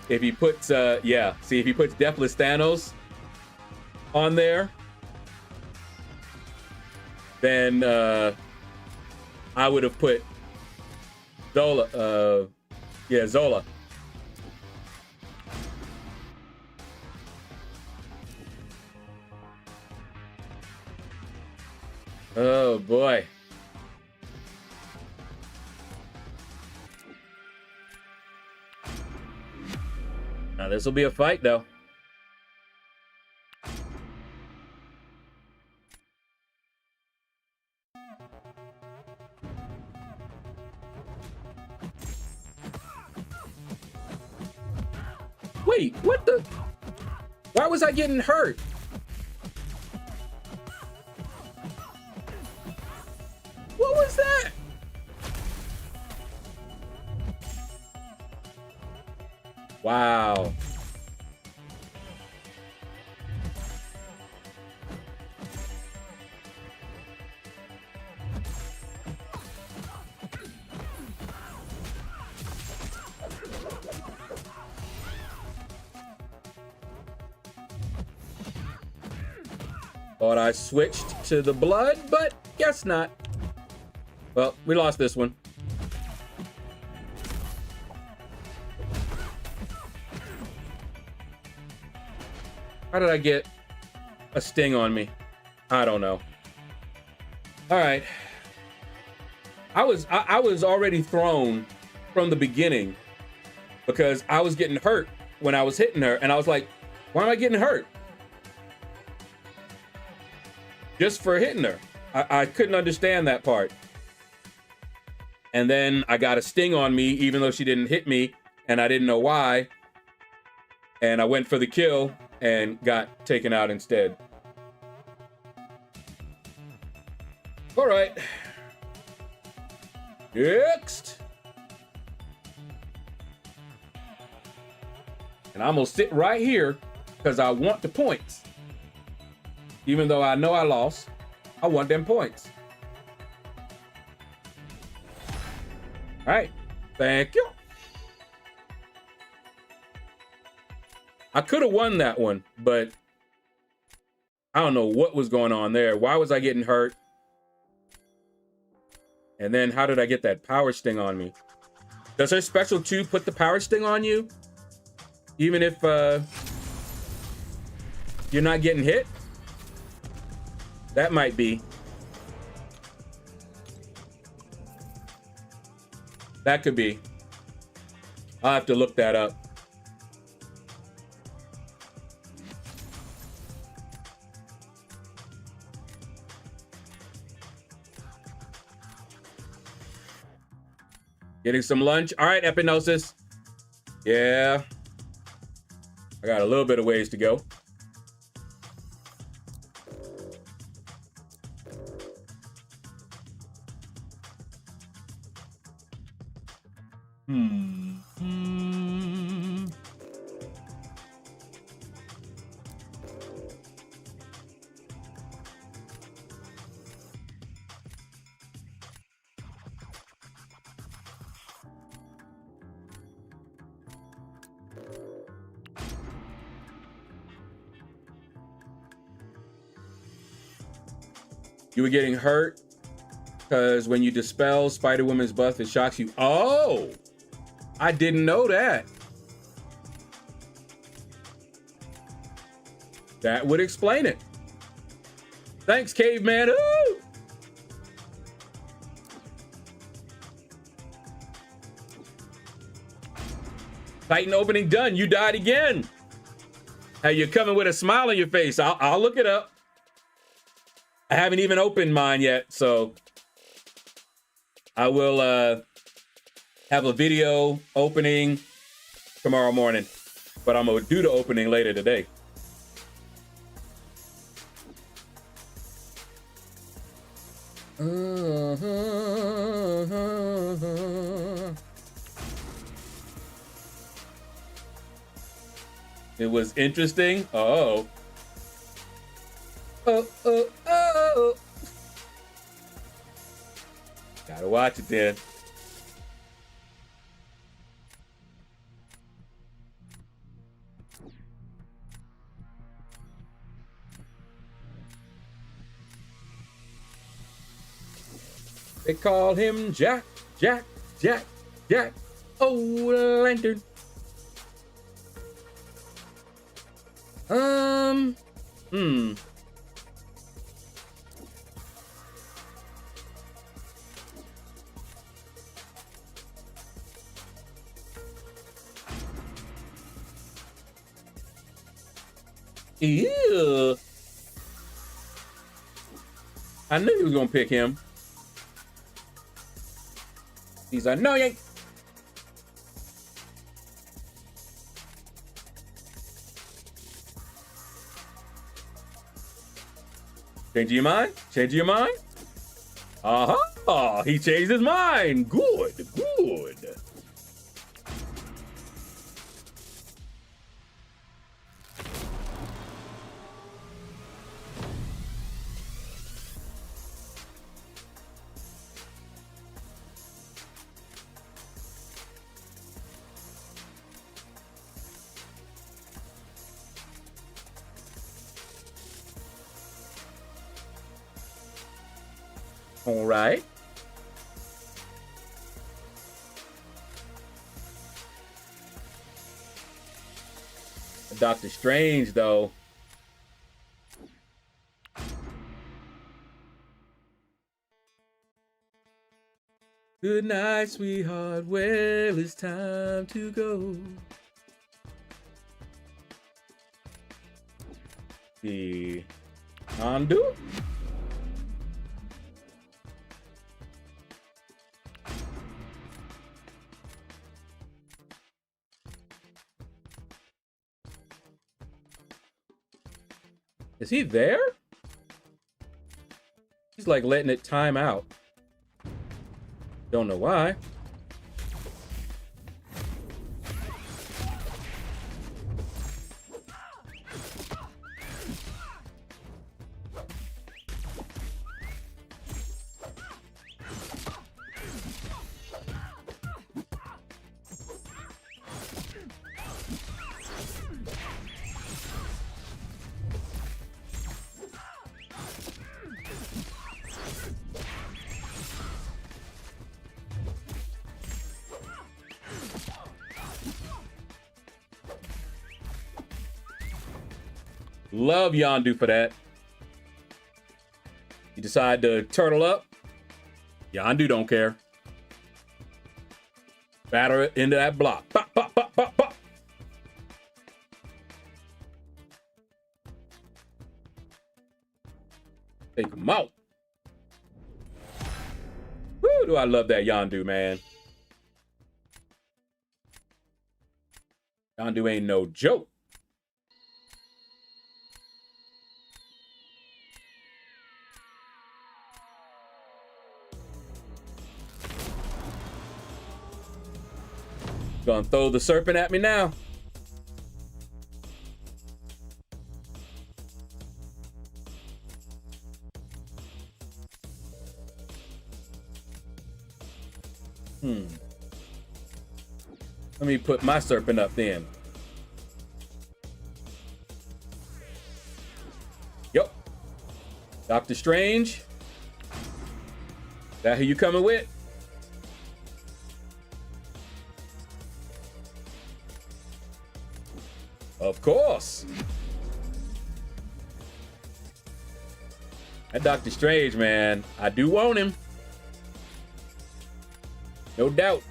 If he puts, yeah, see, if he puts Deathless Thanos on there, then I would have put Zola, yeah, Zola. Oh boy. Now this will be a fight though. Wait, what the? Why was I getting hurt? What was that? Wow. Thought I switched to the blood, but guess not. Well, we lost this one. How did I get a sting on me? I don't know. All right. I was already thrown from the beginning because I was getting hurt when I was hitting her, and I was like, why am I getting hurt? Just for hitting her. I couldn't understand that part. And then I got a sting on me, even though she didn't hit me, and I didn't know why. And I went for the kill and got taken out instead. All right. Next. And I'm gonna sit right here because I want the points. Even though I know I lost, I want them points. All right, thank you. I could have won that one, but I don't know what was going on there. Why was I getting hurt? And then how did I get that power sting on me? Does her special 2 put the power sting on you? Even if you're not getting hit? That might be. That could be. I'll have to look that up. Getting some lunch. All right, Epinosis. Yeah. I got a little bit of ways to go. You were getting hurt because when you dispel Spider-Woman's buff, it shocks you. Oh, I didn't know that. That would explain it. Thanks, caveman. Ooh! Titan opening done. You died again. Hey, you're coming with a smile on your face. I'll look it up. I haven't even opened mine yet, so I will have a video opening tomorrow morning, but I'm gonna do the opening later today. It was interesting. Oh. Oh. Gotta watch it then. They call him Jack. Oh, lantern. Ew. I knew he was gonna pick him. He's annoying. Changing your mind? Changing your mind? He changed his mind. Good. All right. Doctor Strange, though. Good night, sweetheart. Well, it's time to go. The undo. Is he there? He's like letting it time out. Don't know why. Love Yondu for that. You decide to turtle up. Yondu don't care. Batter it into that block. Pop, pop, pop, pop, pop. Take him out. Woo, do I love that Yondu, man. Yondu ain't no joke. Gonna throw the serpent at me now. Let me put my serpent up then. Yup. Doctor Strange, That who you coming with? Of course. That Doctor Strange, man. I do want him. No doubt.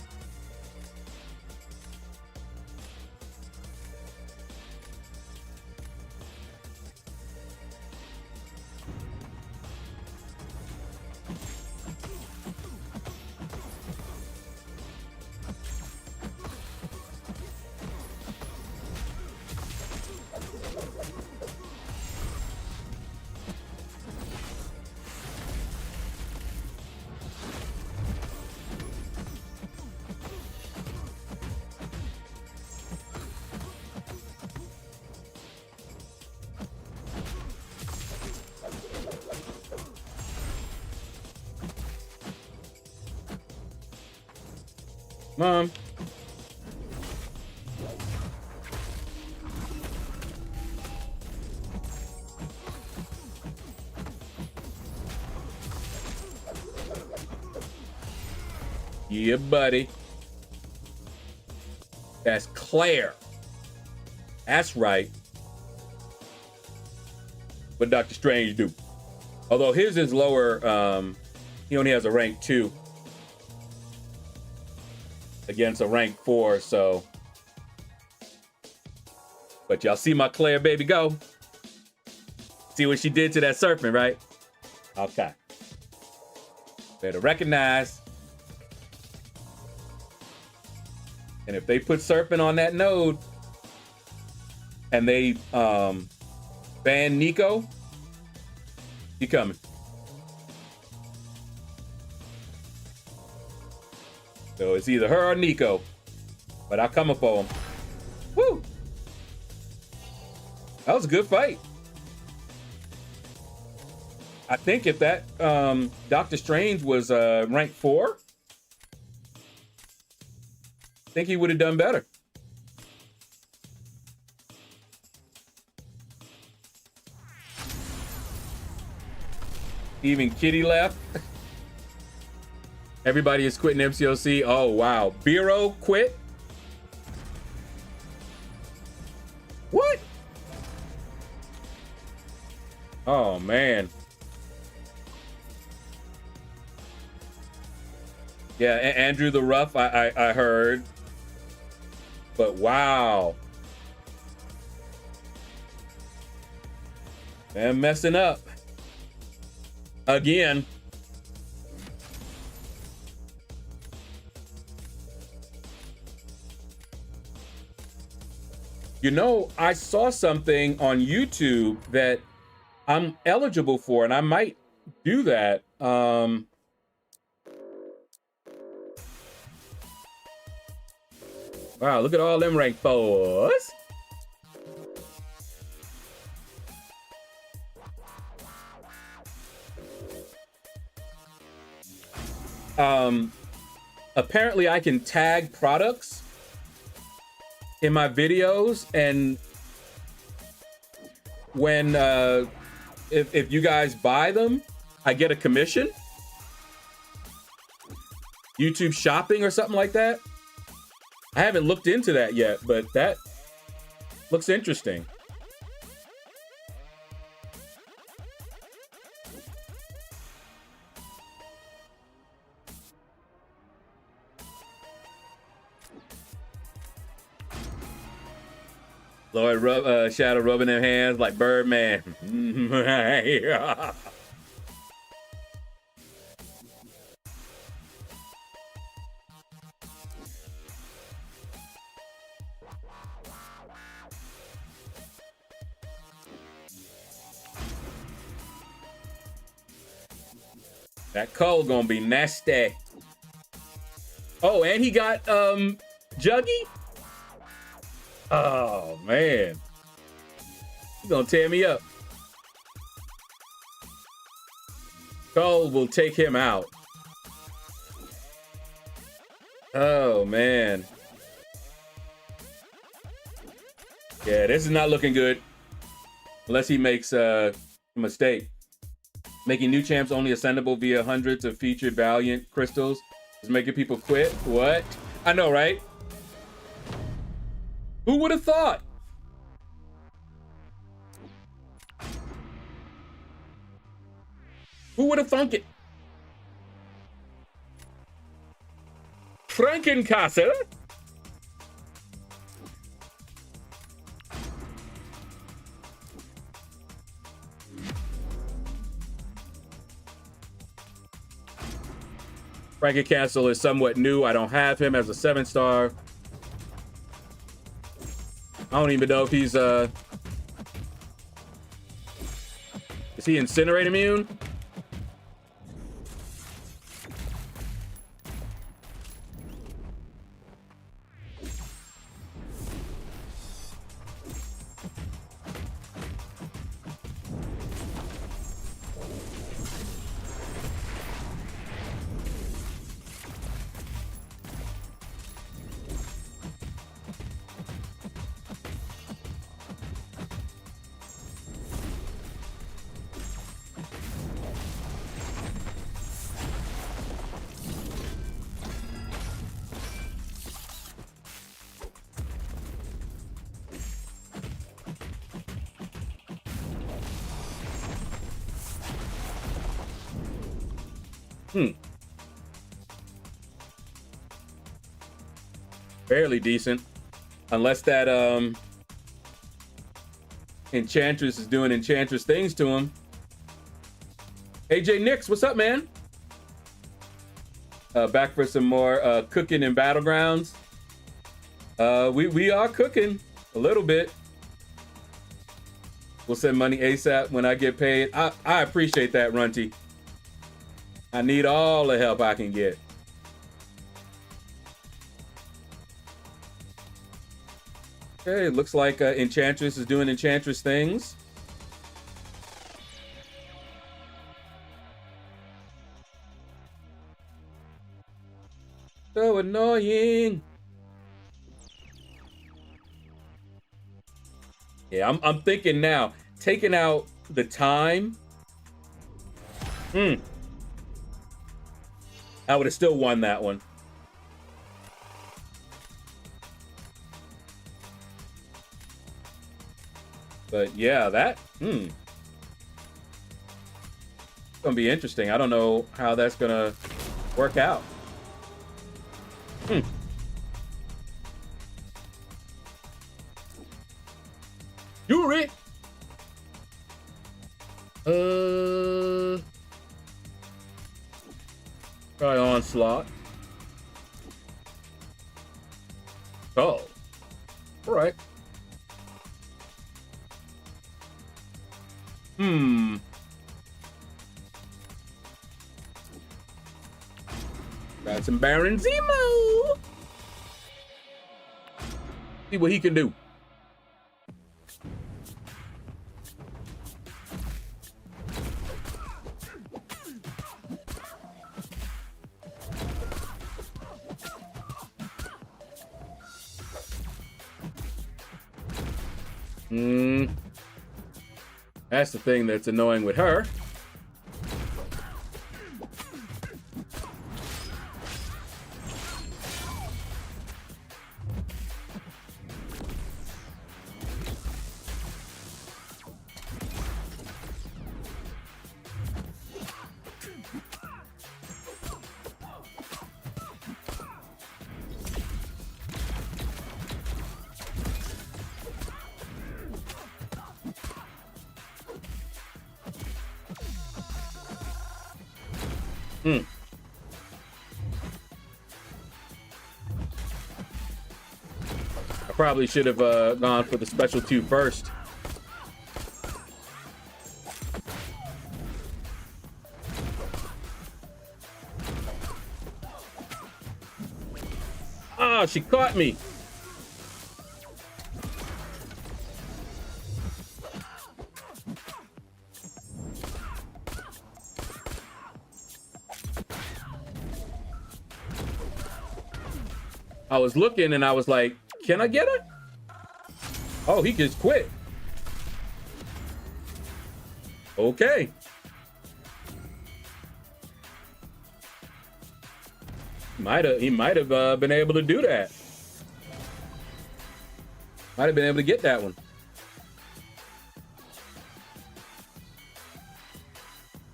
Mom. Yeah, buddy. That's Claire. That's right. What Doctor Strange do? Although his is lower, he only has a rank 2 against a rank 4, so. But y'all see my Claire baby go. See what she did to that serpent, right? Okay. Better recognize. And if they put serpent on that node and they ban Nico, he coming. So it's either her or Nico, but I'll come up for him. Woo! That was a good fight. I think if that Doctor Strange was rank 4, I think he would have done better. Even Kitty left. Everybody is quitting MCOC. Oh, wow. Biro quit? What? Oh, man. Yeah, Andrew the Rough, I heard. But wow. Man, messing up. Again. You know, I saw something on YouTube that I'm eligible for, and I might do that. Wow, look at all them rank 4s. Apparently I can tag products in my videos, and when if you guys buy them, I get a commission. YouTube shopping or something like that. I haven't looked into that yet, but that looks interesting. Shadow rubbing their hands like Birdman. That Cole gonna be nasty. Oh, and he got Juggy? Oh man. He's gonna tear me up. Cole will take him out. Oh man. Yeah, this is not looking good. Unless he makes a mistake. Making new champs only ascendable via hundreds of featured Valiant crystals is making people quit. What? I know, right? Who would have thought? Who would have thunk it? Frankencastle? Frankencastle is somewhat new. I don't have him as a 7-star. I don't even know if he's is he incinerate immune? Fairly decent. Unless that Enchantress is doing Enchantress things to him. AJ Nix, what's up, man? Back for some more cooking in Battlegrounds. We are cooking a little bit. We'll send money ASAP when I get paid. I appreciate that, Runty. I need all the help I can get. Okay, looks like Enchantress is doing Enchantress things. So annoying. Yeah, I'm thinking now, taking out the time. I would have still won that one. But yeah, that it's gonna be interesting. I don't know how that's gonna work out. Yuri. Try Onslaught. Oh, all right. Got some Baron Zemo. See what he can do. That's the thing that's annoying with her. I probably should have gone for the special 2 first. Ah, she caught me. I was looking and I was like, can I get her? Oh, he just quit. Okay. He might have been able to do that. Might have been able to get that one.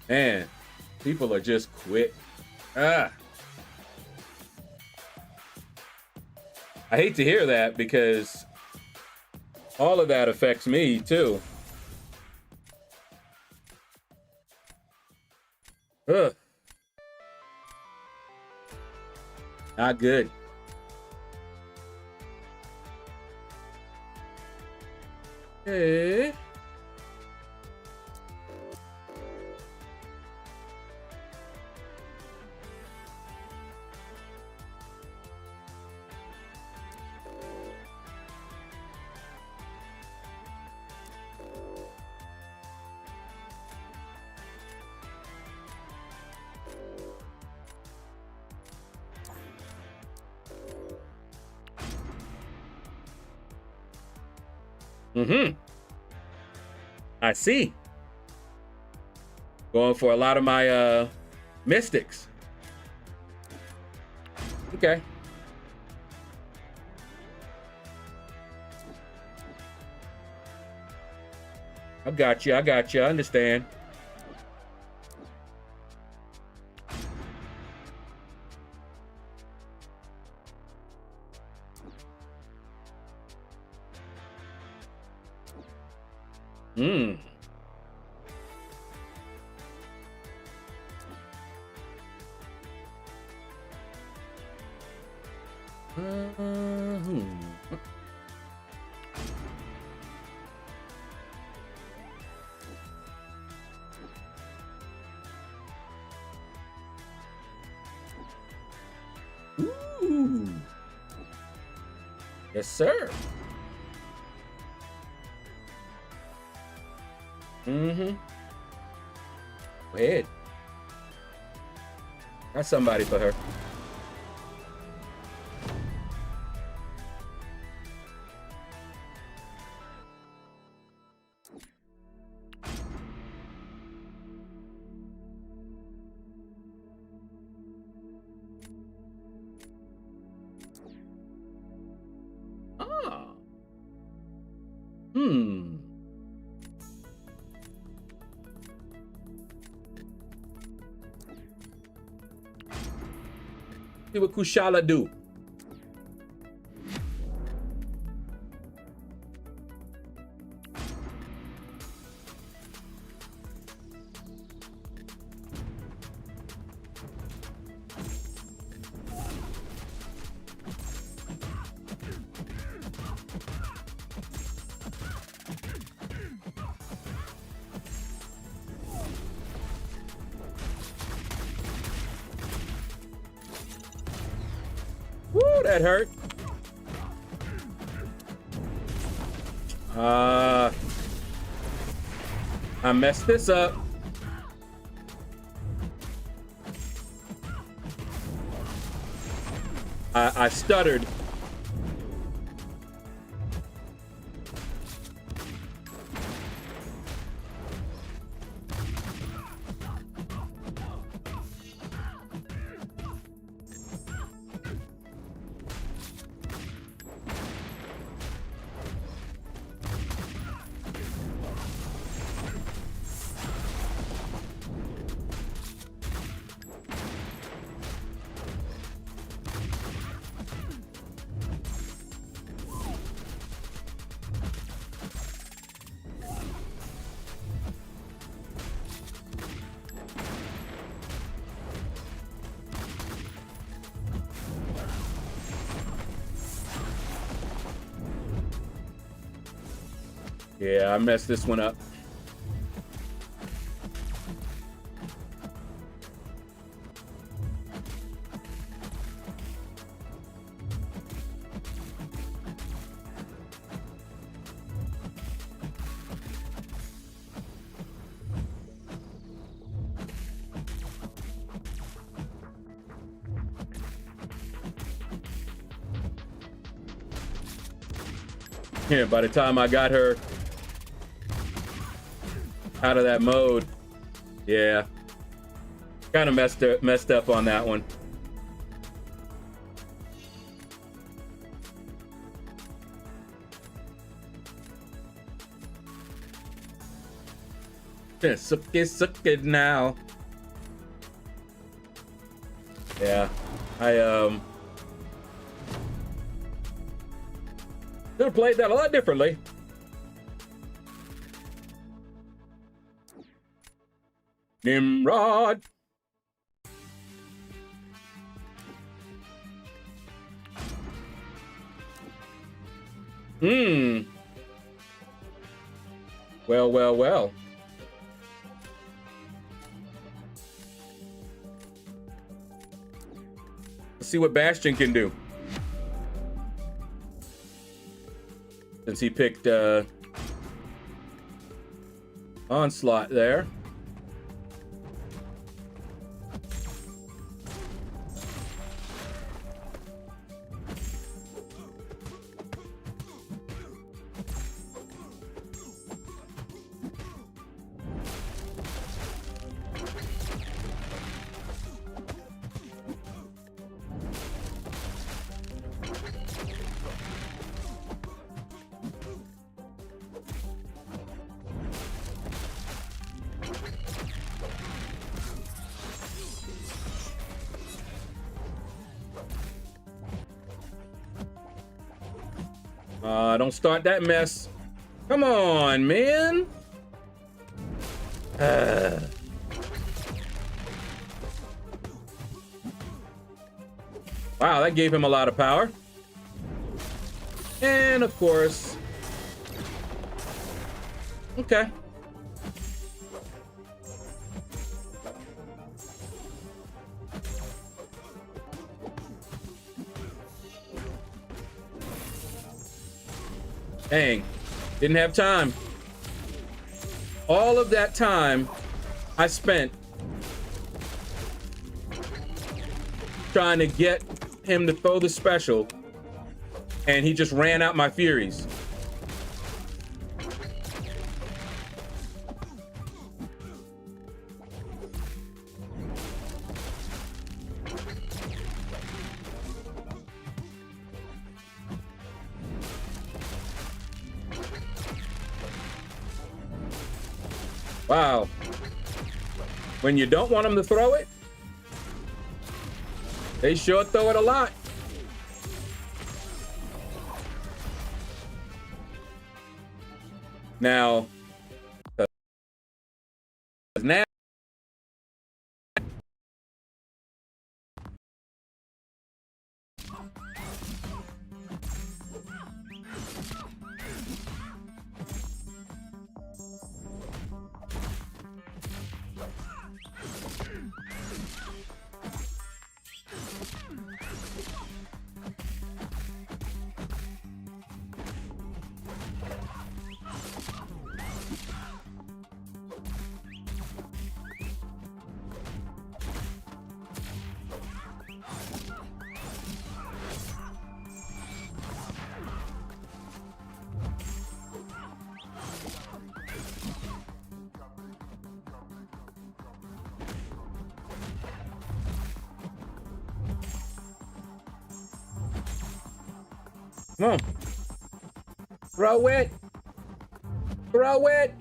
Man, people are just quick. I hate to hear that because all of that affects me too. Ugh. Not good. Okay. I see. Going for a lot of my mystics. Okay. I got you. I understand. Ooh. Yes, sir. Go ahead. Got somebody for her. See what Kushala do. That hurt. I messed this up. I stuttered. Yeah, I messed this one up. Yeah, by the time I got her out of that mode, yeah, kind of messed up on that one. Suck it now. Yeah, I could have played that a lot differently. Nimrod. Well, well, well. Let's see what Bastion can do. Since he picked Onslaught there. Don't start that mess. Come on, man. Wow, that gave him a lot of power. And of course. Okay. Dang, didn't have time. All of that time I spent trying to get him to throw the special, and he just ran out my Furies. Wow. When you don't want them to throw it, they sure throw it a lot. Now, come on. Throw it. Throw it.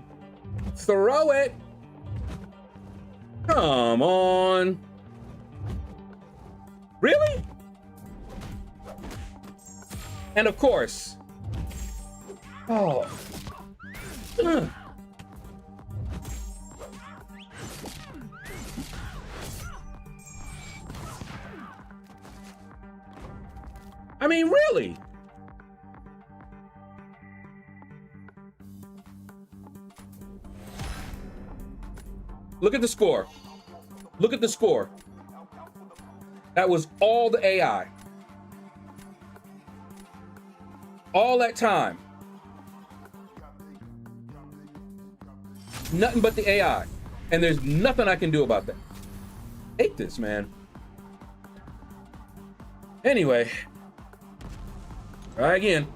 Throw it. Come on. Really? And of course. Oh. Ugh. I mean, really? Look at the score. Look at the score. That was all the AI. All that time. Nothing but the AI. And there's nothing I can do about that. Hate this, man. Anyway. Try again.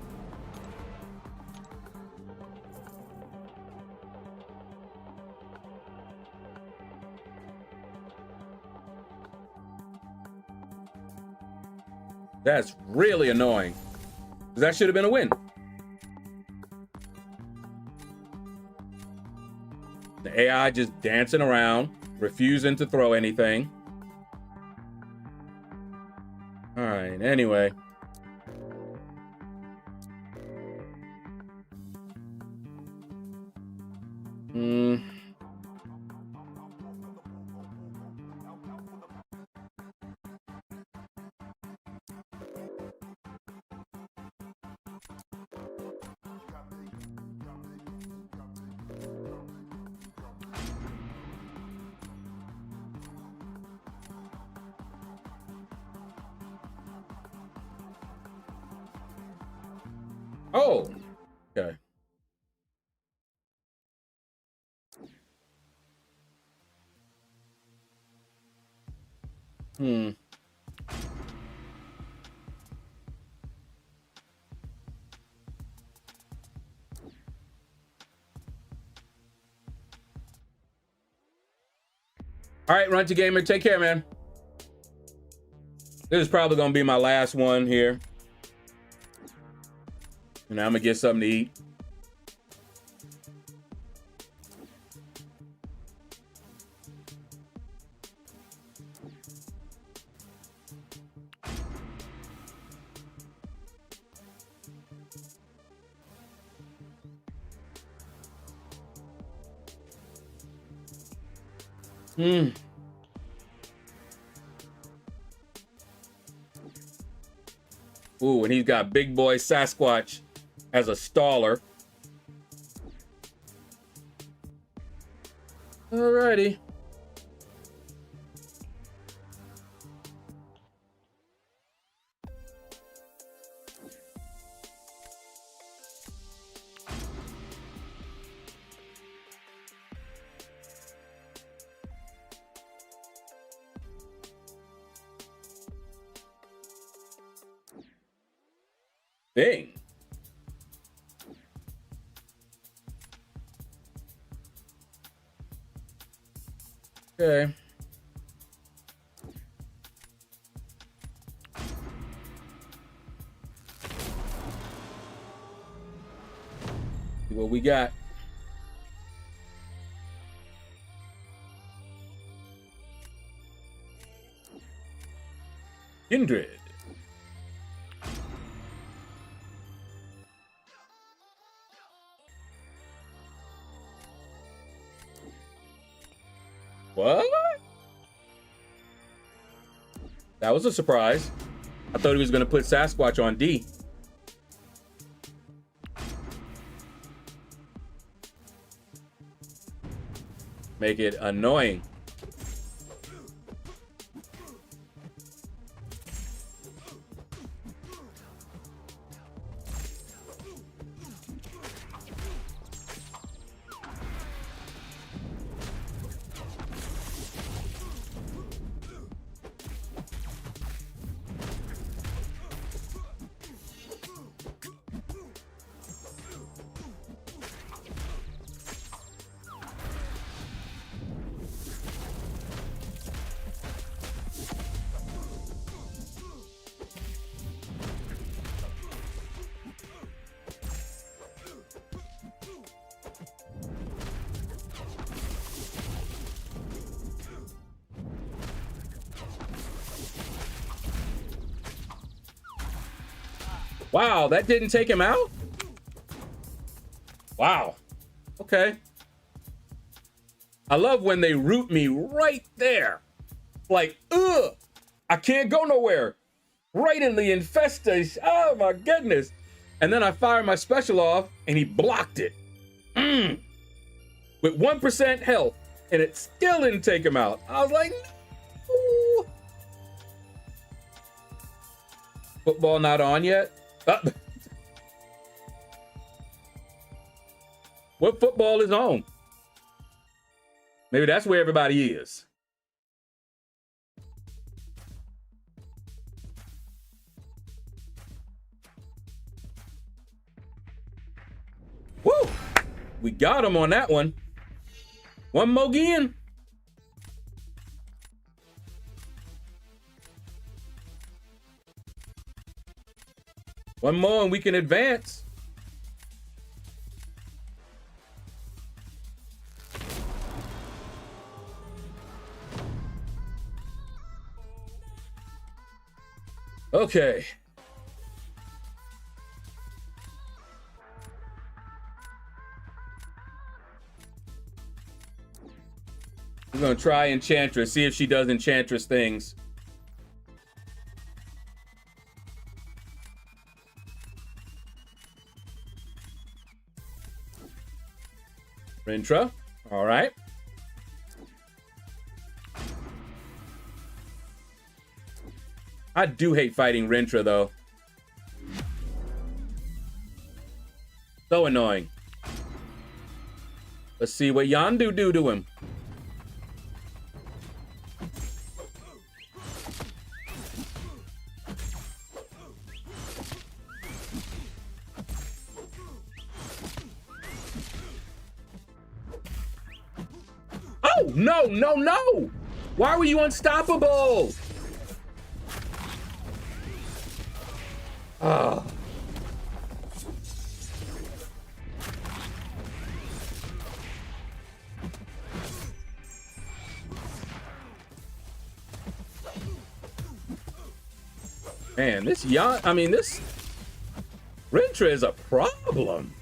That's really annoying. That should have been a win. The AI guy just dancing around, refusing to throw anything. All right, anyway. Oh, okay. All right, Run to Gamer, take care, man. This is probably gonna be my last one here. And I'm gonna get something to eat. Ooh, and he's got Big Boy Sasquatch as a staller. Alrighty. Dang. Okay. See what we got. Kindred. What? That was a surprise. I thought he was going to put Sasquatch on D. Make it annoying. Wow, that didn't take him out? Wow. Okay. I love when they root me right there. Like, ugh, I can't go nowhere. Right in the infestation. Oh my goodness. And then I fire my special off and he blocked it. With 1% health, and it still didn't take him out. I was like, no. Football not on yet? What football is on? Maybe that's where everybody is. Woo! We got him on that one. One more again. One more and we can advance. Okay. We're gonna try Enchantress, see if she does Enchantress things. Rintra, all right. I do hate fighting Rintra though. So annoying. Let's see what Yondu do to him. Oh, no, no, no! Why were you unstoppable? Oh. Man, this Rintra is a problem.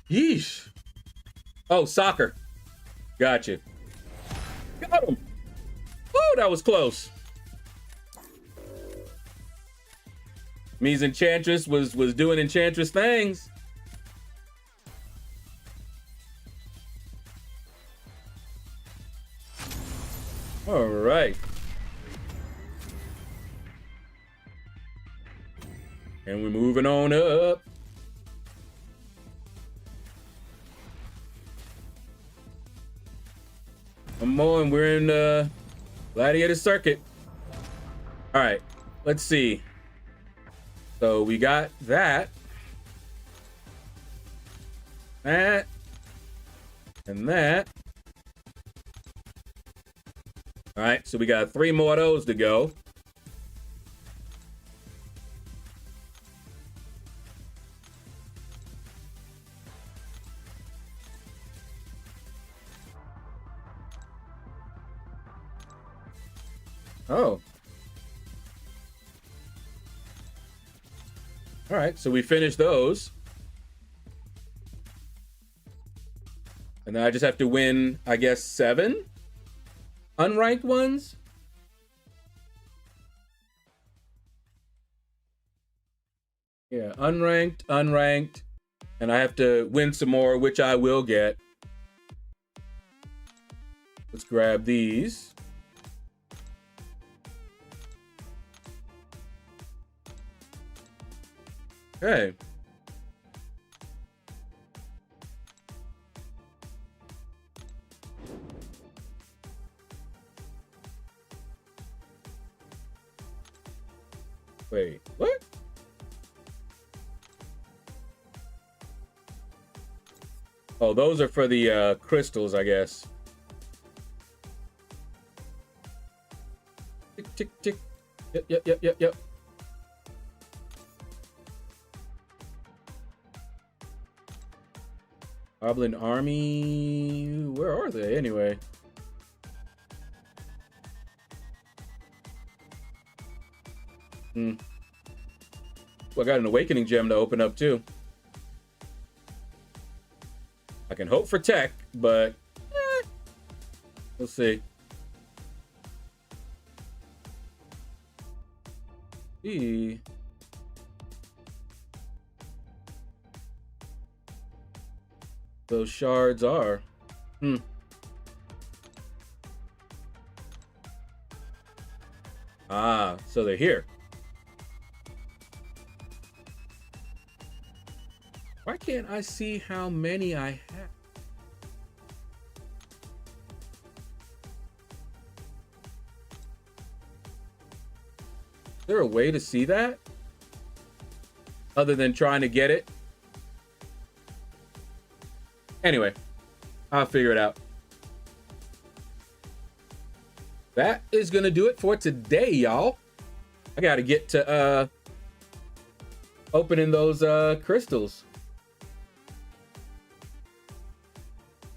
Yeesh. Oh, soccer. Gotcha. Got him. Oh, that was close. Means Enchantress was doing Enchantress things. All right. And we're moving on up. Come on, we're in Gladiator Circuit. All right, let's see. So we got that, and that. All right, so we got 3 more of those to go. Oh. All right, so we finished those. And then I just have to win, I guess, 7 unranked ones. Yeah, unranked. And I have to win some more, which I will get. Let's grab these. Okay. Wait, what? Oh, those are for the crystals, I guess. Tick, tick, tick. Yep. Goblin Army. Where are they anyway? Well, I got an Awakening Gem to open up too. I can hope for tech, but we'll see. Those shards are. Ah, so they're here. Why can't I see how many I have? Is there a way to see that? Other than trying to get it? Anyway, I'll figure it out. That is gonna do it for today, y'all. I gotta get to opening those crystals.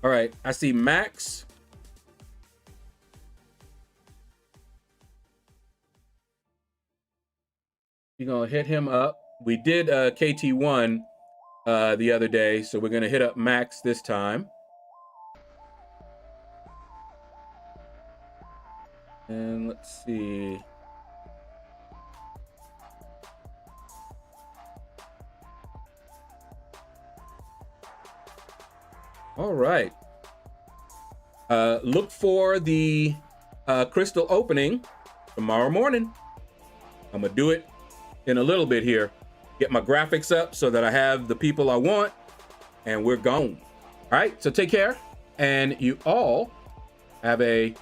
All right, I see Max. You're gonna hit him up. We did KT1 the other day, so we're gonna hit up Max this time. And let's see. All right. Look for the crystal opening tomorrow morning. I'm gonna do it in a little bit here. Get my graphics up so that I have the people I want, and we're gone. All right, so take care, and you all have a